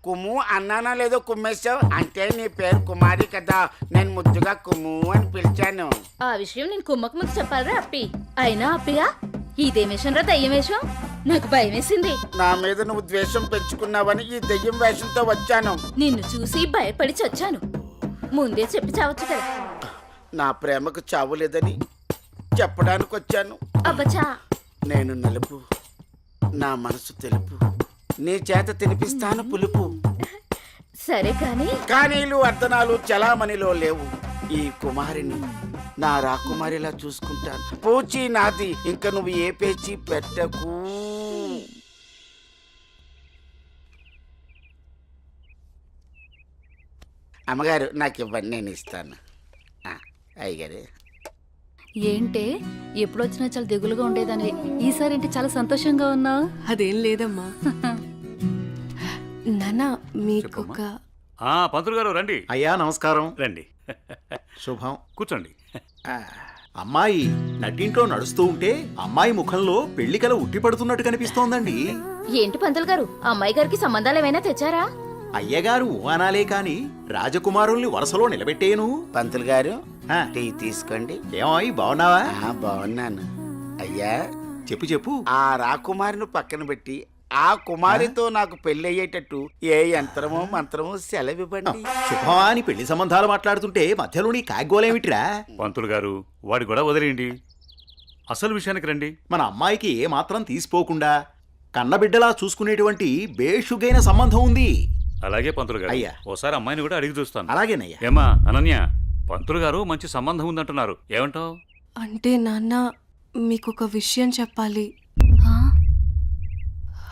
కుము అన్నానా లేదో కుమ్మేశావు అంటే నీ పేరు కుమారి కదా, నేను ముద్దుగా కుము అని పిలిచాను. ఆ విషయం నేను కుమ్మకు ముందు చెప్పాలరా అప్పి. అయినా అప్పిగా ఇదేం వేషం రా, దయ్యం వేషం? నాకు భయం వేసింది. నా మీద నువ్వు ద్వేషం పెంచుకున్నావని ఈ దెయ్యం వేషంతో వచ్చాను. నిన్ను చూసి భయపడి చచ్చాను. ముందే చెప్పి చావచ్చు కదా. నా ప్రేమకు చావు లేదని చెప్పడానికి వచ్చాను. అబ్బచా, నేను నలుపు, నా మనసు తెలుపు, నీ చేత తినిపిస్తాను పులుపు. సరే కానీ కానీలు అర్ధనాలు చలామణిలో లేవు. ఈ కుమారిని నా రాకుమారిలా చూసుకుంటాను. పూచి నాది, ఇంక నువ్వు ఏ పేచి పెట్టకు. అమ్మగారు నాకు ఇవ్వండి, నేను ఇస్తాను. అయ్యగారు ఏంటే ఎప్పుడొచ్చినా చాలా దిగులుగా ఉండేదాన్ని, ఈసారి ఏంటి చాలా సంతోషంగా ఉన్నావు? అదేం లేదమ్మా. నాన్న మీకొక పంతులు గారు రండి. అయ్యా నమస్కారం. రండి, శుభం. కూర్చోండి. అమ్మాయి నట్టింట్లో నడుస్తూ ఉంటే అమ్మాయి ముఖంలో పెళ్లి కల ఉట్టి పడుతున్నట్టు కనిపిస్తోందండి. ఏంటి పంతులు గారు, అమ్మాయి గారికి సంబంధాలు ఏమైనా తెచ్చారా? అయ్యగారు అనాలే కాని రాజకుమారుల్ని వరుసలో నిలబెట్టేను. పంతులు గారు టీ తీసుకోండి. ఏమాయి బాగున్నావా? బాగున్నాను. అయ్యా చెప్పు చెప్పు. ఆ రాకుమారిని పక్కన పెట్టి ఆ కుమారితో నాకు పెళ్లి అయ్యేటట్టు ఏ యంత్రమో మంత్రమో సెలవివ్వండి. శుభమా అని పెళ్లి సంబంధాలు మాట్లాడుతుంటే మధ్యలో నీ కాగ్గోలేమిట్రా? పంతులు గారు వాడి కూడా వదిలేయండి, అసలు విషయానికి రండి. మన అమ్మాయికి ఏ మాత్రం తీసిపోకుండా కన్నబిడ్డలా చూసుకునేటువంటి బేషుగైన సంబంధం ఉంది. అలాగే పంతులు గారు, అయ్యా. ఓసారి అమ్మాయిని కూడా అడిగి చూస్తాను. అలాగేనయ్యా. ఏమా అనన్య, పంతులు గారు మంచి సంబంధం ఉందంటున్నారు, ఏమంటావు? అంటే నాన్న మీకొక విషయం చెప్పాలి.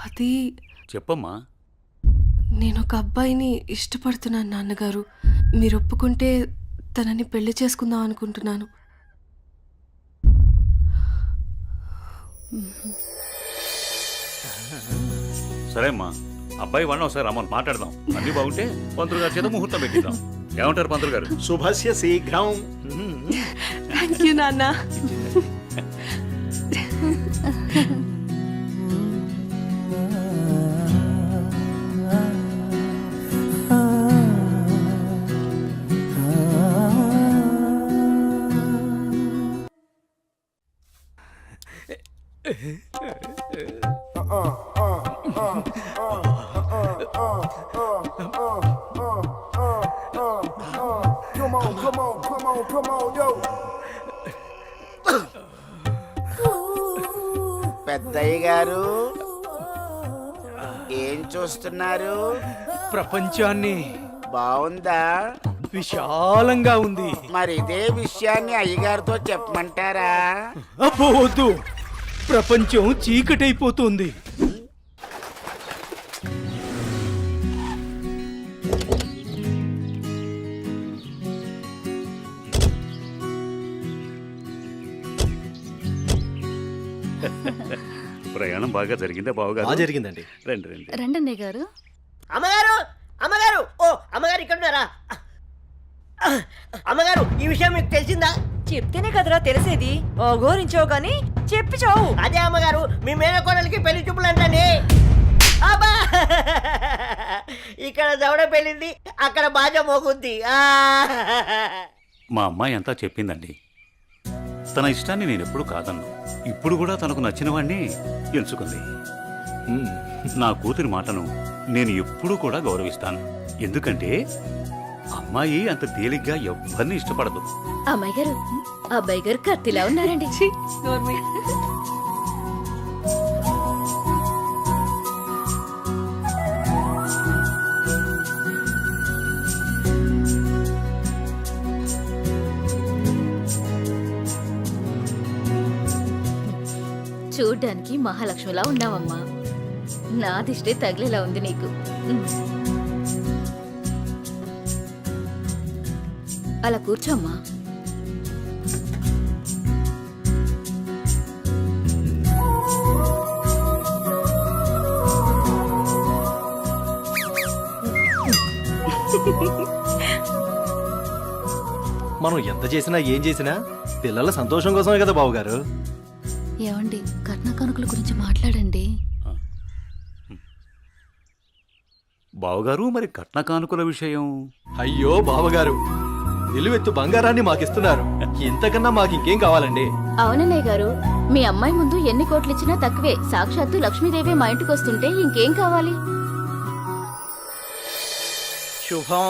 అది చెప్పమ్మా. నేను ఒక అబ్బాయిని ఇష్టపడుతున్నాను నాన్నగారు. మీరు ఒప్పుకుంటే తనని పెళ్లి చేసుకుందాం అనుకుంటున్నాను. సరే అమ్మా, అబ్బాయి వాళ్ళని ఒకసారి రమ్మని మాట్లాడదాం. అన్ని బాగుంటే పంతులు గారి చేత ముహూర్తం పెట్టిద్దాం. ఏమంటారు పంతులు గారు? శుభస్య శీఘ్రం. థ్యాంక్ యూ నాన్న. పెద్దయ్య గారు ఏం చూస్తున్నారు? ప్రపంచాన్ని. బాగుందా? విశాలంగా ఉంది. మరి ఇదే విషయాన్ని అయ్యగారితో చెప్పమంటారా? అబ్బో వద్దు, ప్రపంచం చీకటైపోతుంది. ప్రయాణం బాగా జరిగిందా బావగారు? జరిగిందండి. రండి రండి. రండి గారు. అమ్మగారు, అమ్మగారు, ఓ అమ్మగారు ఇక్కడ ఉన్నారా? అమ్మగారు, ఈ విషయం మీకు తెలిసిందా? చెప్తేనే కదరా తెలిసేది. ఓగోరించావు గాని చెప్పి చావు. అదే అమ్మగారు, మీ మేనకోడలికి పెళ్లి చూపులు అంటండి. అబ్బా ఇక్కడ దవడ పెళ్ళింది, అక్కడ బాజ మోగుద్ది. మా అమ్మాయి అంతా చెప్పిందండి. తన ఇష్టాన్ని నేను ఎప్పుడు కాదన్ను. ఇప్పుడు కూడా తనకు నచ్చిన వాడిని ఎంచుకుంది. నా కూతురి మాటను నేను ఎప్పుడూ కూడా గౌరవిస్తాను. ఎందుకంటే అమ్మాయి అంత తేలిగ్గా ఎవ్వరిని ఇష్టపడదు. అమ్మాయి గారు, అబ్బాయి గారు కత్తిలా ఉన్నారండి. చూడ్డానికి మహాలక్ష్మిలా ఉన్నావమ్మా. నా దిష్టే తగిలేలా ఉంది నీకు. అలా కూర్చోమ్మా. మనం ఎంత చేసినా ఏం చేసినా పిల్లల సంతోషం కోసమే కదా బావగారు. ఏమండి, కట్న కానుకల గురించి మాట్లాడండి. బావగారు, మరి కట్న కానుకల విషయం? అయ్యో బావగారు, నిలువెత్తు బంగారాన్ని మాకిస్తున్నారు. ఇంతకన్నా మాకు ఇంకేం కావాలండి? అవునన్నయ్య గారు, మీ అమ్మాయి ముందు ఎన్ని కోట్లు ఇచ్చినా తక్కువే. సాక్షాత్తు లక్ష్మీదేవి మా ఇంటికి వస్తుంటే ఇంకేం కావాలి? శుభం.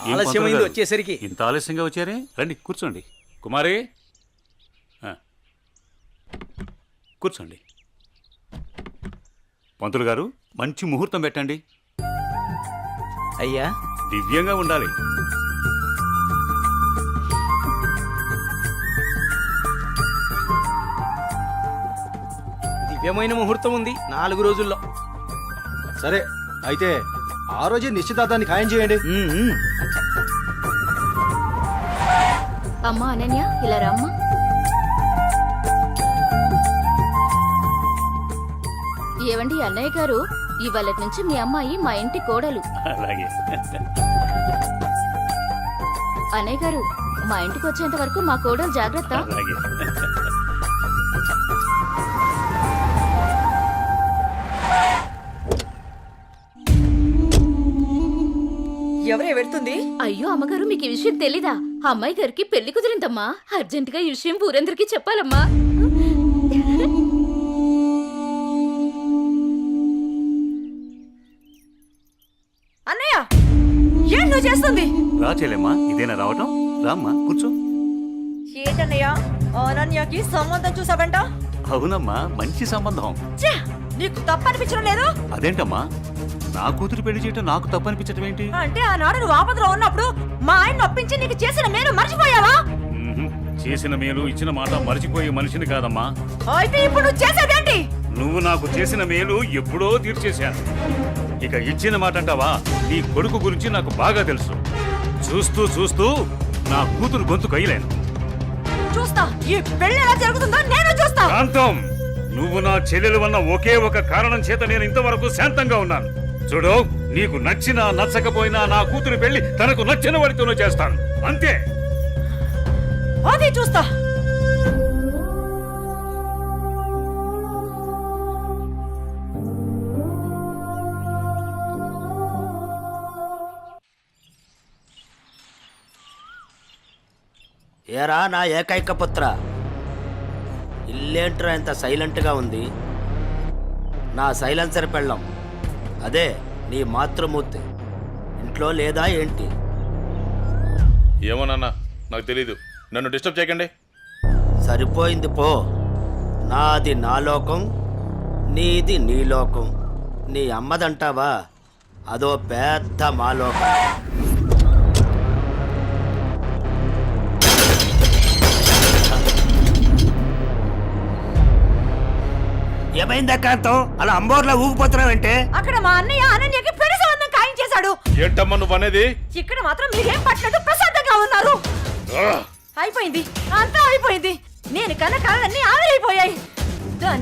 ఏం ఆలస్యమైంది పంతులు గారు? వచ్చేసరికి. ఇంత ఆలస్యంగా వచ్చారే? రండి కూర్చోండి. కుమారి, కూర్చోండి. పంతులు గారు, మంచి ముహూర్తం పెట్టండి. అయ్యా, దివ్యంగా ఉండాలి. దివ్యమైన ముహూర్తం ఉంది 4 రోజుల్లో. సరే అయితే ఆ రోజే నిశ్చితార్థాన్ని ఖాయం చేయండి. అమ్మా అనన్య, ఇలా రామ్మా. ఏవండి అన్నయ్య గారు, ఇవాళ నుంచి మీ అమ్మాయి మా ఇంటి కోడలు. అలాగే. అన్నయ్య గారు, మా ఇంటికి వచ్చేంత వరకు మా కోడలు జాగ్రత్త. అలాగే. ఎవరే వెళ్తుంది? అయ్యో అమ్మగారు, మీకు ఈ విషయం తెలీదా? అమ్మాయి గారికి పెళ్లి కుదిరిందమ్మా. అర్జెంటుగా ఈ విషయం ఊరందరికీ చెప్పాలమ్మా. అన్నయ్య, ఏం నువ్వు చేస్తుంది? రా చెల్లెమ్మా, ఇదేనా రావటం? రామ్మా కూర్చో. ఏంటన్నయ్య, అనన్యకి సంబంధం చూసావంట? అవునమ్మా, మంచి సంబంధం. ఛే, నీకు తప్పనిపించడం లేదు? అదేంటమ్మా, నా కూతురు పెళ్లి చేయటం నాకు తప్పనిపించటం ఏంటి? అంటే ఆనాడు నువ్వు ఆపదలో ఉన్నప్పుడు మా ఆయన ఒప్పించి నీకు చేసిన మేలు మర్చిపోయావా? చేసిన మేలు ఇచ్చిన మాట మర్చిపోయే మనిషిని కాదమ్మా. అయితే ఇప్పుడు నువ్వు చేసేదేంటి? నువ్వు నాకు చేసిన మేలు ఎప్పుడో తీర్చేశాను. ఇక ఇచ్చిన మాట అంటావా? నీ కొడుకు గురించి నాకు బాగా తెలుసు. చూస్తూ చూస్తూ నా కూతురు గొంతు కయ్యలేను. చూస్తా, ఈ పెళ్లి ఎలా జరుగుతుందో నేను చూస్తా. శాంతం, నువ్వు నా చెల్లెలు వల్ల ఒకే ఒక కారణం చేత నేను ఇంతవరకు శాంతంగా ఉన్నాను. చూడు, నీకు నచ్చినా నచ్చకపోయినా నా కూతురు పెళ్లి తనకు నచ్చిన వాడితోనూ చేస్తాను, అంతే. అది చూస్తా. ఏరా నా ఏకైక పుత్ర, ఇల్లేంట్రా ఇంత సైలెంట్గా ఉంది? నా సైలెన్సర్ పెళ్ళం, అదే నీ మాతృమూర్తి ఇంట్లో లేదా ఏంటి? ఏమోనన్నా, నాకు తెలీదు. నన్ను డిస్టర్బ్ చేయకండి. సరిపోయింది పో. నాది నా లోకం, నీది నీ లోకం. నీ అమ్మదంటావా? అదో పెద్ద మా లోకం. ఏమైందా కాంతం, అలా అంబోర్లా ఊగిపోతున్నావంటే? అక్కడ మా అన్నయ్య అనన్యకి పెళ్లి సంబంధం ఖాయం చేశాడు. ఏంటమ్మా నువ్వు అనేది? ఇక్కడ మాత్రం మీరేం పట్టినట్టు ప్రశాంతంగా ఉన్నారు. అయిపోయింది, అంతా అయిపోయింది. నేను కన్న కళలన్నీ ఆవిరైపోయాయి.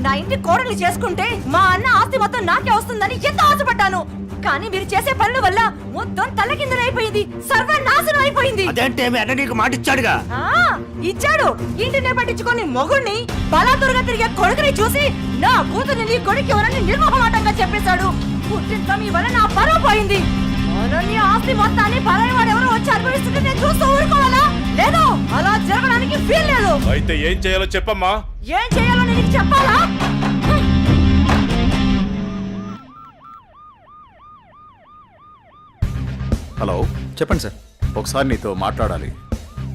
నా ఇంటి కోడలు చేసుకుంటే మా అన్న ఆస్తి మొత్తం నాకే వస్తుందని ఎంత ఆశపడ్డాను. కానీ మీరు చేసే పనుల వల్ల మొత్తం తలకిందులైపోయింది, సర్వనాశనం అయిపోయింది. అదేంటే మీ అన్న నీకు మాట ఇచ్చాడుగా? ఇచ్చాడు. ఇంటినే పట్టించుకొని మొగుణ్ణి బలాదురుగా తిరిగే కొడుకుని చూసి నా కూతురు నీ కొడుకు ఎవరని నిర్మోహమాటంగా చెప్పేశాడు. పుట్టింత మీ వల్ల నా పరువు పోయింది. అనన్య ఆస్తి మొత్తాన్ని పరాయి వాడు ఎవరో వచ్చి అనుభవిస్తుంటే నేను చూస్తూ ఊరుకోవాలా? లేదు, అలా జరగడానికి వీల్లేదు. అయితే ఏం చేయాలో చెప్పమ్మా. ఏం చేయాలో నేను చెప్పాలా? హలో, చెప్పండి సార్. ఒకసారి నీతో మాట్లాడాలి.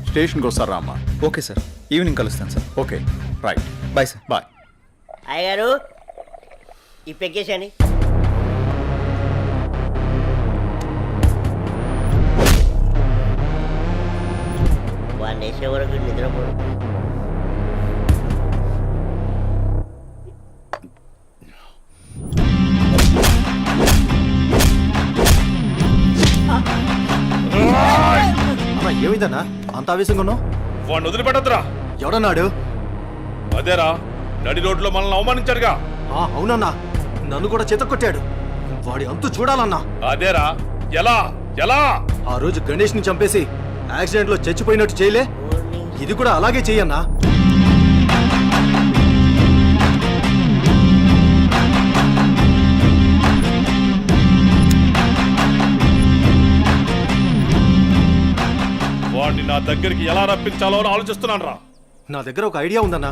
స్టేషన్కి వస్తారా అమ్మా? ఓకే సార్, ఈవినింగ్ కలుస్తాను sir. Okay, right. Bye sir. Bye. అయ్యగారు ఈ పెక్కేసాని. వాడిని వేసే వరకు నిద్రపోడు. ఏమైందన్నా అంత ఆవేశంగా ఉన్నావు? వాడిని వదిలిపెట్టద్దురా. ఎవడన్నాడు? అదేరా, నడి రోడ్లో మనల్ని అవమానించాడుగా. అవునన్నా, నన్ను కూడా చేతకొట్టాడు. వాడి అంతు చూడాలన్నా. అదేరా, ఎలా ఎలా? ఆ రోజు గణేష్ ని చంపేసి యాక్సిడెంట్ లో చచ్చిపోయినట్టు చేయలే, ఇది కూడా అలాగే చెయ్యన్నా. వాడిని నా దగ్గరికి ఎలా రప్పించాలో అని ఆలోచిస్తున్నాను రా. నా దగ్గర ఒక ఐడియా ఉందన్నా.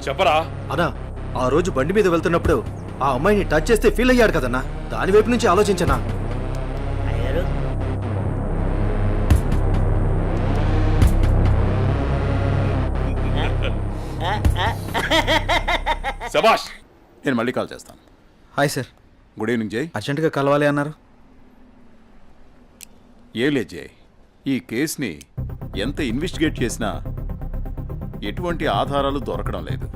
చెప్పరా. అన్నా, ఆ రోజు బండి మీద వెళ్తున్నప్పుడు ఆ అమ్మాయిని టచ్ చేస్తే ఫీల్ అయ్యాడు కదన్నా, దాని వైపు నుంచి ఆలోచించనా. అయ్యగారు శభాష్. నేను మళ్ళీ కాల్ చేస్తాను. Hi sir. గుడ్ ఈవినింగ్ జై. అర్జెంటుగా కలవాలి అన్నారు. ఏం లేదు జై, ఈ కేసుని ఎంత ఇన్వెస్టిగేట్ చేసినా ఎటువంటి ఆధారాలు దొరకడం లేదు.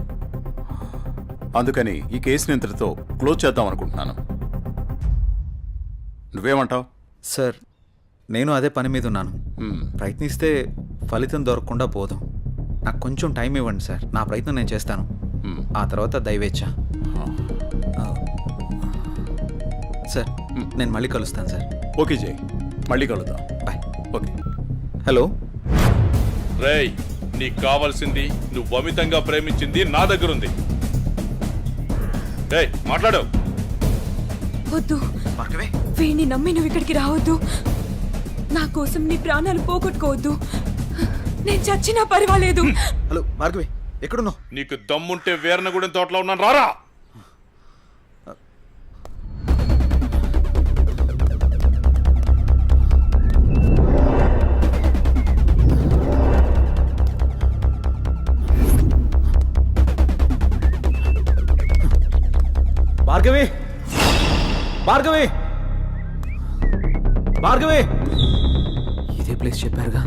అందుకని ఈ కేసుని ఇంతటితో క్లోజ్ చేద్దాం అనుకుంటున్నాను. నువ్వేమంటావు? సార్, నేను అదే పని మీద ఉన్నాను. ప్రయత్నిస్తే ఫలితం దొరకకుండా పోదాం. నాకు కొంచెం టైం ఇవ్వండి సార్, నా ప్రయత్నం నేను చేస్తాను. ఆ తర్వాత దైవేచ్ఛ. సార్, నేను మళ్ళీ కలుస్తాను సార్. ఓకే జై, మళ్ళీ కలుద్దాం. బాయ్. ఓకే. హలో రేయ్, నీకు కావాల్సింది నువ్వు అమితంగా ప్రేమించింది నా దగ్గరుంది. రేయ్, మాట్లాడు. వద్దు, వీడిని నమ్మి నువ్వు ఇక్కడికి రావద్దు. నా కోసం నీ ప్రాణాలు పోగొట్టుకోవద్దు. నేను చచ్చినా పర్వాలేదు. హలో భార్గవి, ఎక్కడున్నావు? నీకు దమ్ముంటే వీరనగూడెం తోటలో ఉన్నాను, రారా. భార్గవి, భార్గవి, భార్గవి. ఇదే ప్లేస్ చెప్పారుగా.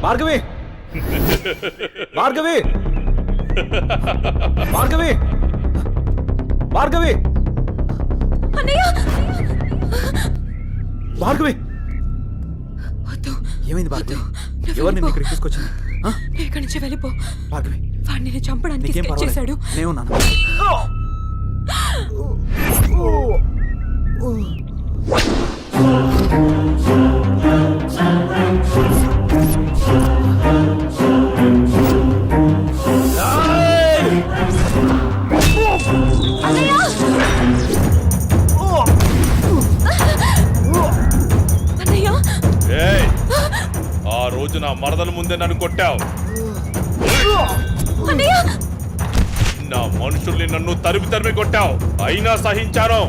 భార్గవి, భార్గవి, భార్గవి, భార్గవి, భార్గవి. ఏమైంది భార్గవి? ఎవరు నిన్ను ఇక్కడికి తీసుకొచ్చింది? ఇక్కడి నుంచి వెళ్ళిపో భార్గవి. వాడిని నేను చంపడానికి నీకేం స్కెచ్ చేశాడు. నేనున్నాను. ఏయ్, ఆ రోజు నా మరదల ముందే నన్ను కొట్టావు. నా మనుషుల్ని నన్ను తరిమి తరిమి కొట్టావు, అయినా సహించాను.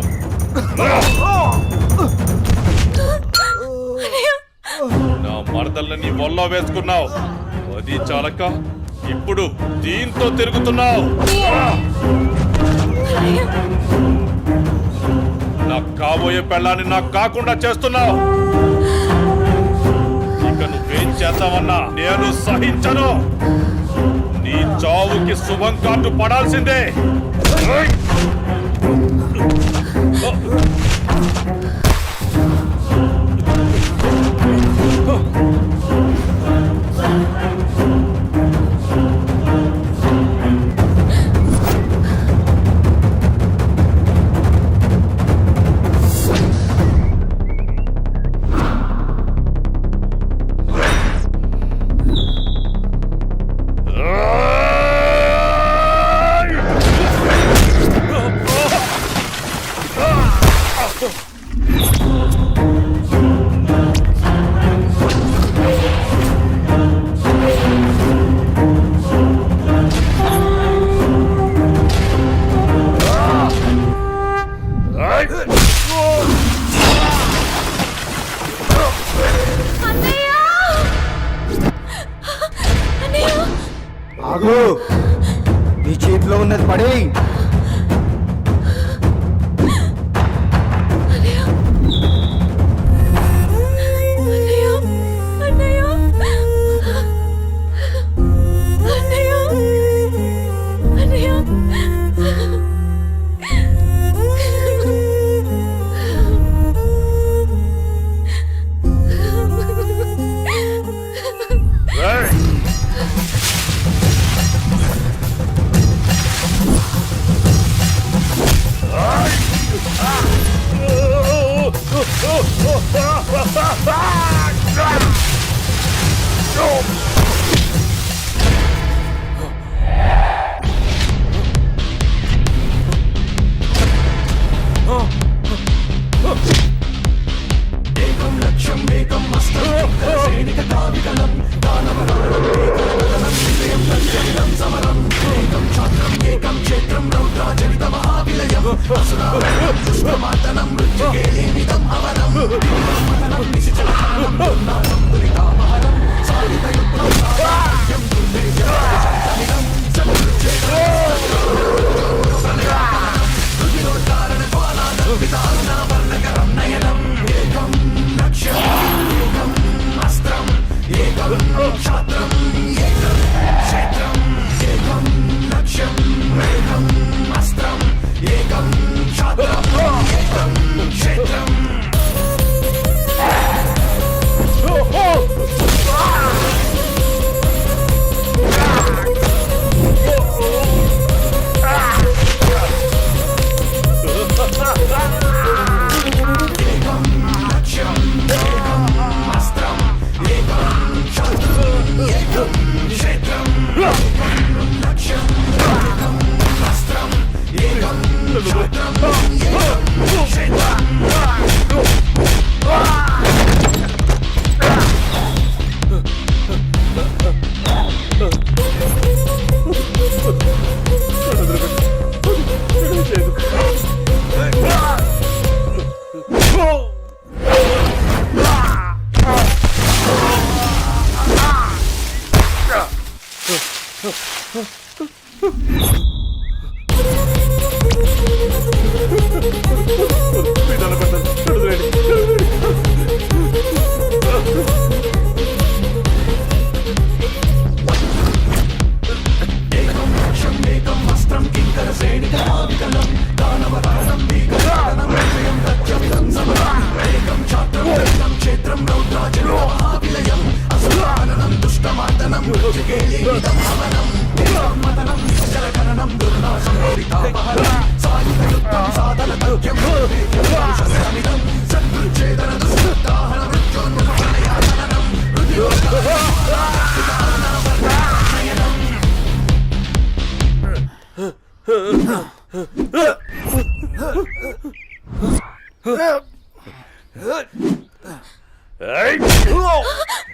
నా మరదల్ని నీ ఒళ్ళో వేసుకున్నావు, అది చాలక ఇప్పుడు దీంతో తిరుగుతున్నావు. నాకు కాబోయే పెళ్ళాన్ని నాకు కాకుండా చేస్తున్నావు. ఇక నువ్వేం చేద్దామన్నా నేను సహించను. నీ చావుకి శుభం కార్డు పడాల్సిందే. తీసుకుని అది పడేయి.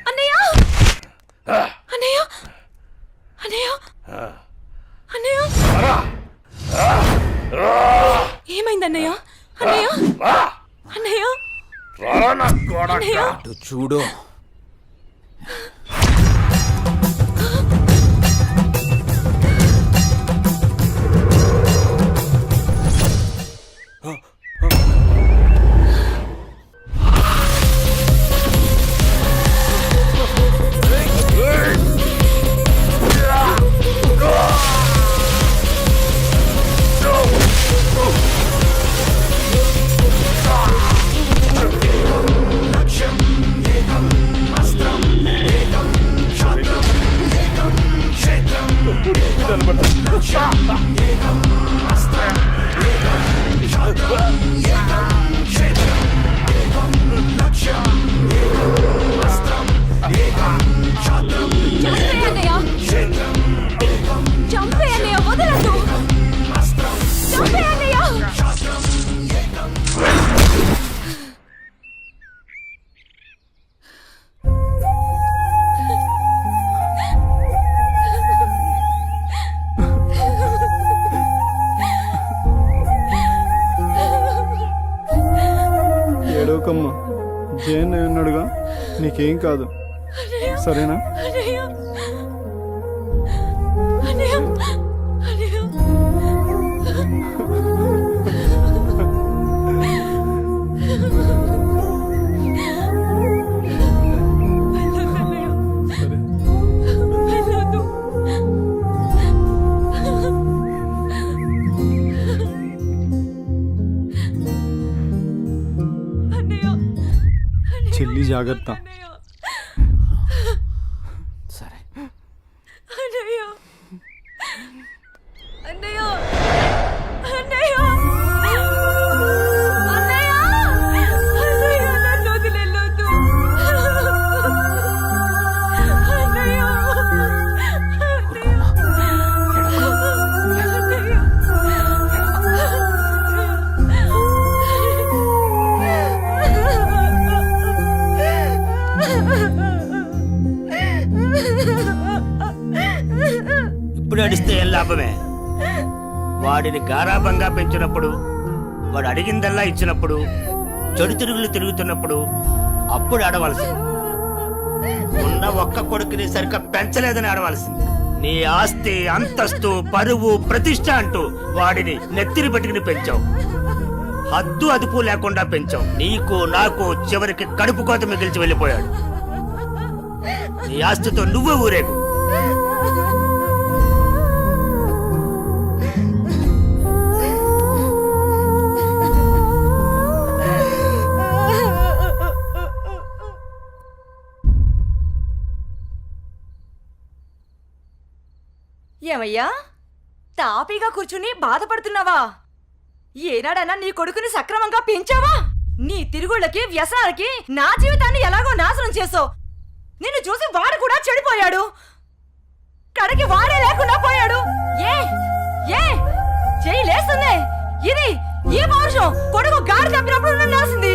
అన్నయ్య అన్నయ్య అన్నయ్య అన్నయ్య ఏమైంది అన్నయ్య అన్నయ్య అన్నయ్య అన్నయ్య చూడు ఏడవకమ్మా, జయన్ ఉన్నాడుగా, నీకేం కాదు, సరేనా? అన్నయ్య అన్నయ్య అన్నయ్య చెల్లి జాగ్రత్త. సరే. అన్నయ్య అన్నయ్య అన్నయ్య అన్నయ్య అన్నయ్య నన్ను వదిలేయొద్దు. అన్నయ్య ఇప్పుడు అడిస్తే ఏం లాభమే? వాడిని గారాబంగా పెంచినప్పుడు, వాడు అడిగిందల్లా ఇచ్చినప్పుడు, చెడు తిరుగులు తిరుగుతున్నప్పుడు అప్పుడు ఆడవలసింది. ఉన్న ఒక్క కొడుకుని సరిగ్గా పెంచలేదని ఆడవలసింది. నీ ఆస్తి, అంతస్తు, పరువు, ప్రతిష్ట అంటూ వాడిని నెత్తిని పెట్టుకుని పెంచావు. హద్దు అదుపు లేకుండా పెంచావు. నీకు నాకు చివరికి కడుపు కోత మిగిల్చి వెళ్ళిపోయాడు. నీ ఆస్తితో నువ్వే ఊరేగు. ఏమయ్యా, తాపీగా కూర్చుని బాధపడుతున్నావా? ఏనాడన్నా నీ కొడుకుని సక్రమంగా పెంచావా? నీ తిరుగుళ్ళకి, వ్యసనాలకి నా జీవితాన్ని ఎలాగో నాశనం చేసావు. నిన్ను చూసి వాడు కూడా చెడిపోయాడు. కడకి వాడే లేకుండా పోయాడు. ఏ ఏ చెయ్యి లేస్తుంది. ఇది ఈ పౌరుషం కొడుకు గాడి తప్పినప్పుడు ఉండాల్సింది.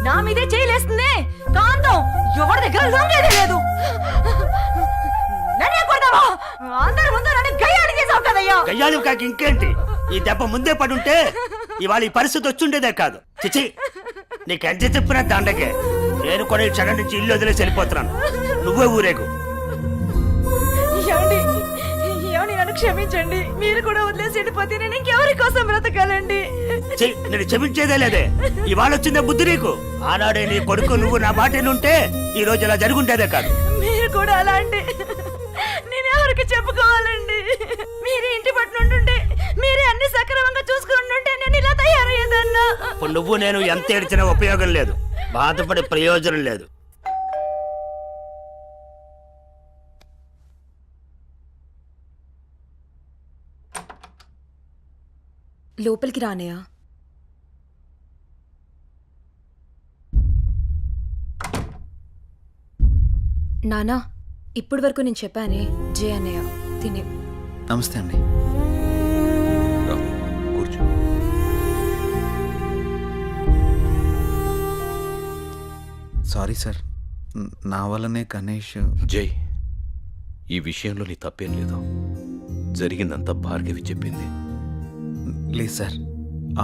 నా మీదే చెయ్యి లేస్తుంది. కాంతం ఎవరి దగ్గర లొంగేదే లేదు. అందరి ముందు నన్ను గయ్యాళి చేసావు కదయ్యా. గయ్యాళి కాక ఇంకేంటి? ఈ దెబ్బ ముందే పడుంటే ఇవాళ ఈ పరిస్థితి వచ్చుండేదే కాదు. చిచి, నీకు ఎంత చెప్పినా దండగే. నేను కూడా ఈ క్షణం నుంచి ఇల్లు వదిలేసి వెళ్ళిపోతున్నాను. నువ్వే ఊరేగు. ఏమండి, నన్ను క్షమించండి. మీరు కూడా వదిలేసి వెళ్ళిపోతే నేను ఇంకెవరి కోసం బ్రతకాలండి? నేను క్షమించేదే లేదే. ఇవాళ వచ్చిందే బుద్ధి నీకు. ఆనాడే నీ కొడుకు నువ్వు నా మాట ఉంటే ఈ రోజు ఇలా జరుగుంటేదే కాదు. మీరు కూడా అలాంటి నేను ఎవరికి చెప్పుకోవాలండి? మీరే ఇంటి పట్టునుంటుంటే, మీరే అన్ని సక్రమంగా చూసుకుంటుంటే నేను ఇలా తయారయ్యేదన్నా. ఇప్పుడు నువ్వు నేను ఎంత ఏడ్చినా ఉపయోగం లేదు. బాధపడే ప్రయోజనం లేదు. లోపలికి రానయ్యా. నానా, ఇప్పటి వరకు నేను చెప్పానే జే అన్నయ్య తినే. నమస్తే అండి. కూర్చో. సారీ సార్, నా వల్లనే గణేష్. జై, ఈ విషయంలో నీ తప్పేం లేదు. జరిగిందంతా భార్గవి చెప్పింది. లేదు సార్,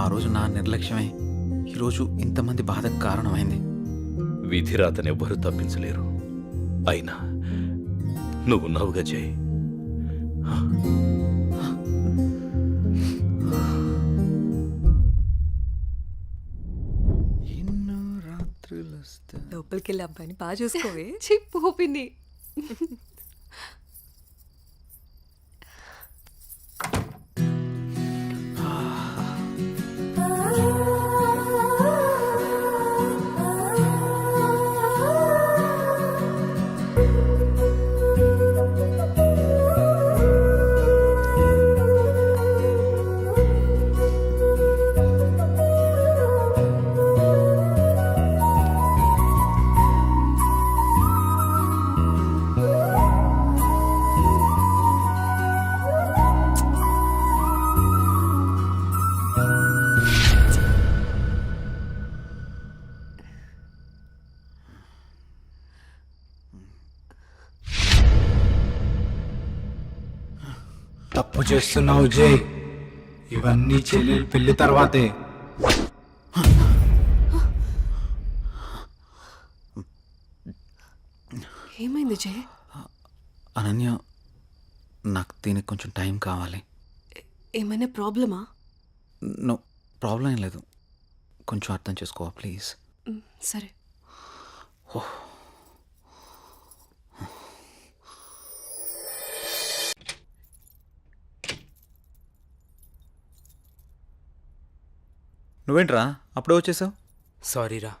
ఆ రోజు నా నిర్లక్ష్యమే ఈరోజు ఇంతమంది బాధకు కారణమైంది. విధిరాతనెవ్వరూ తప్పించలేరు. అయినా నువ్వున్నావుగా జై. లోపలికి వెళ్ళి అబ్బాయిని బాగా చూసుకోవే. చెప్పు పిన్ని. తప్పు చేస్తున్నావు జై. ఇవన్నీ చెల్లెలు పెళ్లి తర్వాతే. ఏమైంది జై? అనన్య, నాకు దీనికి కొంచెం టైం కావాలి. ఏమైనా ప్రాబ్లమా? నో ప్రాబ్లం ఏం లేదు. కొంచెం అర్థం చేసుకోవా ప్లీజ్? సరే. నువ్వేంట్రా అప్పుడే వచ్చేసావు? సారీరా,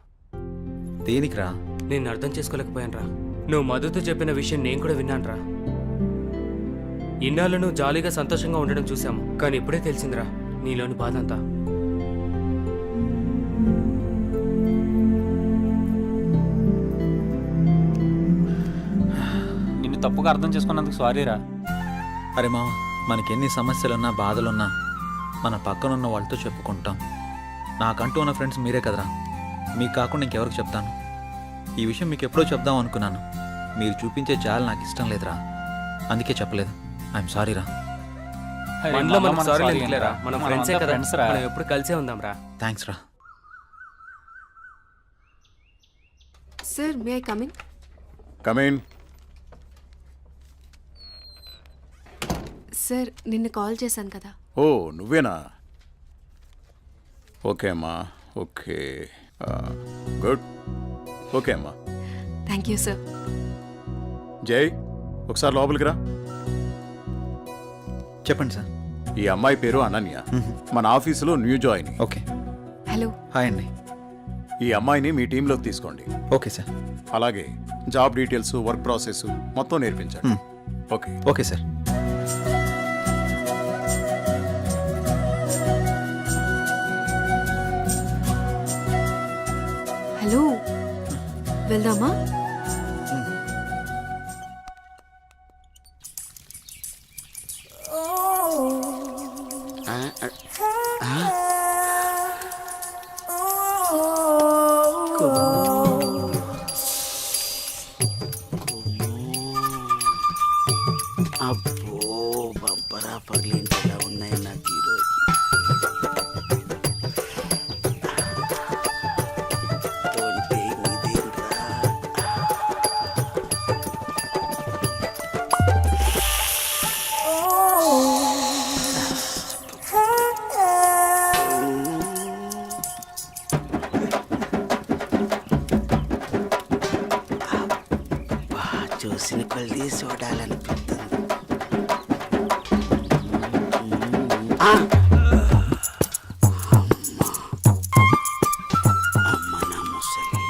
దేనికిరా? నేను అర్థం చేసుకోలేకపోయాను రా. నువ్వు మధుతో చెప్పిన విషయం నేను కూడా విన్నాను రా. ఇన్నాళ్ళు నువ్వు జాలీగా సంతోషంగా ఉండడం చూసాము, కానీ ఇప్పుడే తెలిసిందిరా నీలోని బాధ అంతా. నిన్ను తప్పుగా అర్థం చేసుకున్నందుకు సారీరా. అరే మామ, మనకెన్ని సమస్యలున్నా బాధలున్నా మన పక్కనున్న వాళ్ళతో చెప్పుకుంటాం. నాకంటూ ఉన్న ఫ్రెండ్స్ మీరే కదరా. మీకు కాకుండా ఇంకెవరికి చెప్తాను? ఈ విషయం మీకు ఎప్పుడో చెప్దాం అనుకున్నాను. మీరు చూపించే చాలా నాకు ఇష్టం లేదురా, అందుకే చెప్పలేదు. ఐఎమ్ సారీ రా. మనలో మనకు సారీ లేదులేరా, మనం ఫ్రెండ్సే కదా, మనం ఎప్పుడు కలిసే ఉందాం రా. థ్యాంక్స్ రా. Sir may I coming? Come in. Sir నిన్న కాల్ చేశాను కదా. ఓ నువ్వేనా? ఓకే అమ్మా, ఓకే, గుడ్, ఓకే అమ్మా. Thank you sir. జై, ఒకసారి లోపలికి రా. చెప్పండి సార్. ఈ అమ్మాయి పేరు అనన్య, మన ఆఫీసులో new join. Okay. Hello. Hi అండి. ఈ అమ్మాయిని మీ టీంలోకి తీసుకోండి. Okay sir. అలాగే జాబ్ డీటెయిల్స్, వర్క్ ప్రాసెస్ మొత్తం నేర్పించండి. ఓకే. Okay sir. హలో, వెళ్దామా? అబ్బో బంపరా పగిలింటి ఎలా ఉన్నాయి నాకు ఈరోజు. చూసిన కొద్ది చూడాలనిపిస్తుంది. అమ్మ నా ముసలి.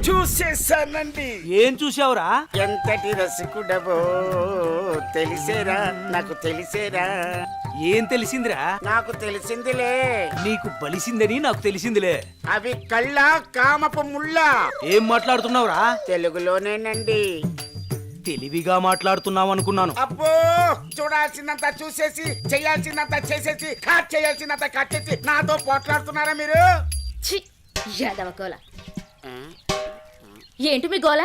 చూసేసానండి. ఏం చూసావురా? ఎంతటి రసికుడవో తెలిసేరా, నాకు తెలిసేరా. ఏం తెలిసిందిరా? నాకు తెలిసిందిలే. నీకు బలిసిందని నాకు తెలిసిందిలే. అవి కళ్ళ కామపు ముళ్ళ. ఏం మాట్లాడుతున్నావురా? తెలుగులోనేనండి. తెలివిగా మాట్లాడుతున్నావు అనుకున్నాను. అబ్బో, చూడాల్సిందంతా చూసేసి, చేయాల్సిందంతా చేసేసి, కట్ చేయాల్సిందంతా కట్ చేసి నాతో పోట్లాడుతున్నారా మీరు? ఏంటి మీ గోల?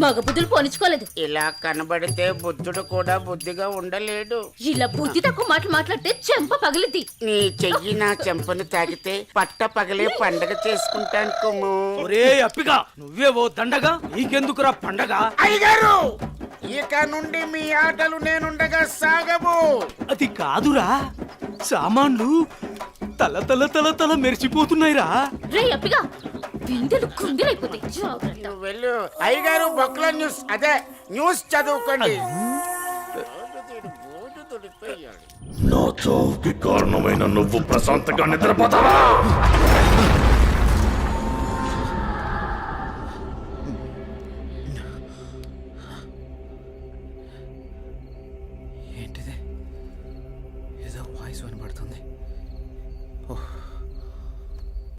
మగ బుద్ధులు పోనిచ్చుకోలేదు. ఇలా కనబడితే బుద్ధుడు కూడా బుద్ధిగా ఉండలేడు. ఇలా బుద్ధి తక్కువ మాటలు మాట్లాడితే చెంప పగిలిద్ది. నీ చెయ్యి నా చెంపను తాకితే పట్ట పగలే పండగ చేసుకుంటాను కుమ్ము. ఒరే అప్పిగా, నువ్వే ఓ దండగా, నీకెందుకురా పండగ? అయ్యగారు, ఇక నుండి మీ ఆటలు నేనుండగా సాగవు. అది కాదురా, సామాన్లు తల తల తల తల మెరిసిపోతున్నాయిరా. రే అప్పిగా, బిందెలు కుంగిరైపోతాయి. జాగ్రత్త. నువ్వు వెళ్ళు. అయ్యగారు బొక్కల న్యూస్, అదే న్యూస్ చదువుకోండి. నా చావుకి కారణమైన నువ్వు ప్రశాంతంగా నిద్రపోతావా? ఏంటిది? ఏదో వాయిస్ వినబడుతుంది. ఓహ్.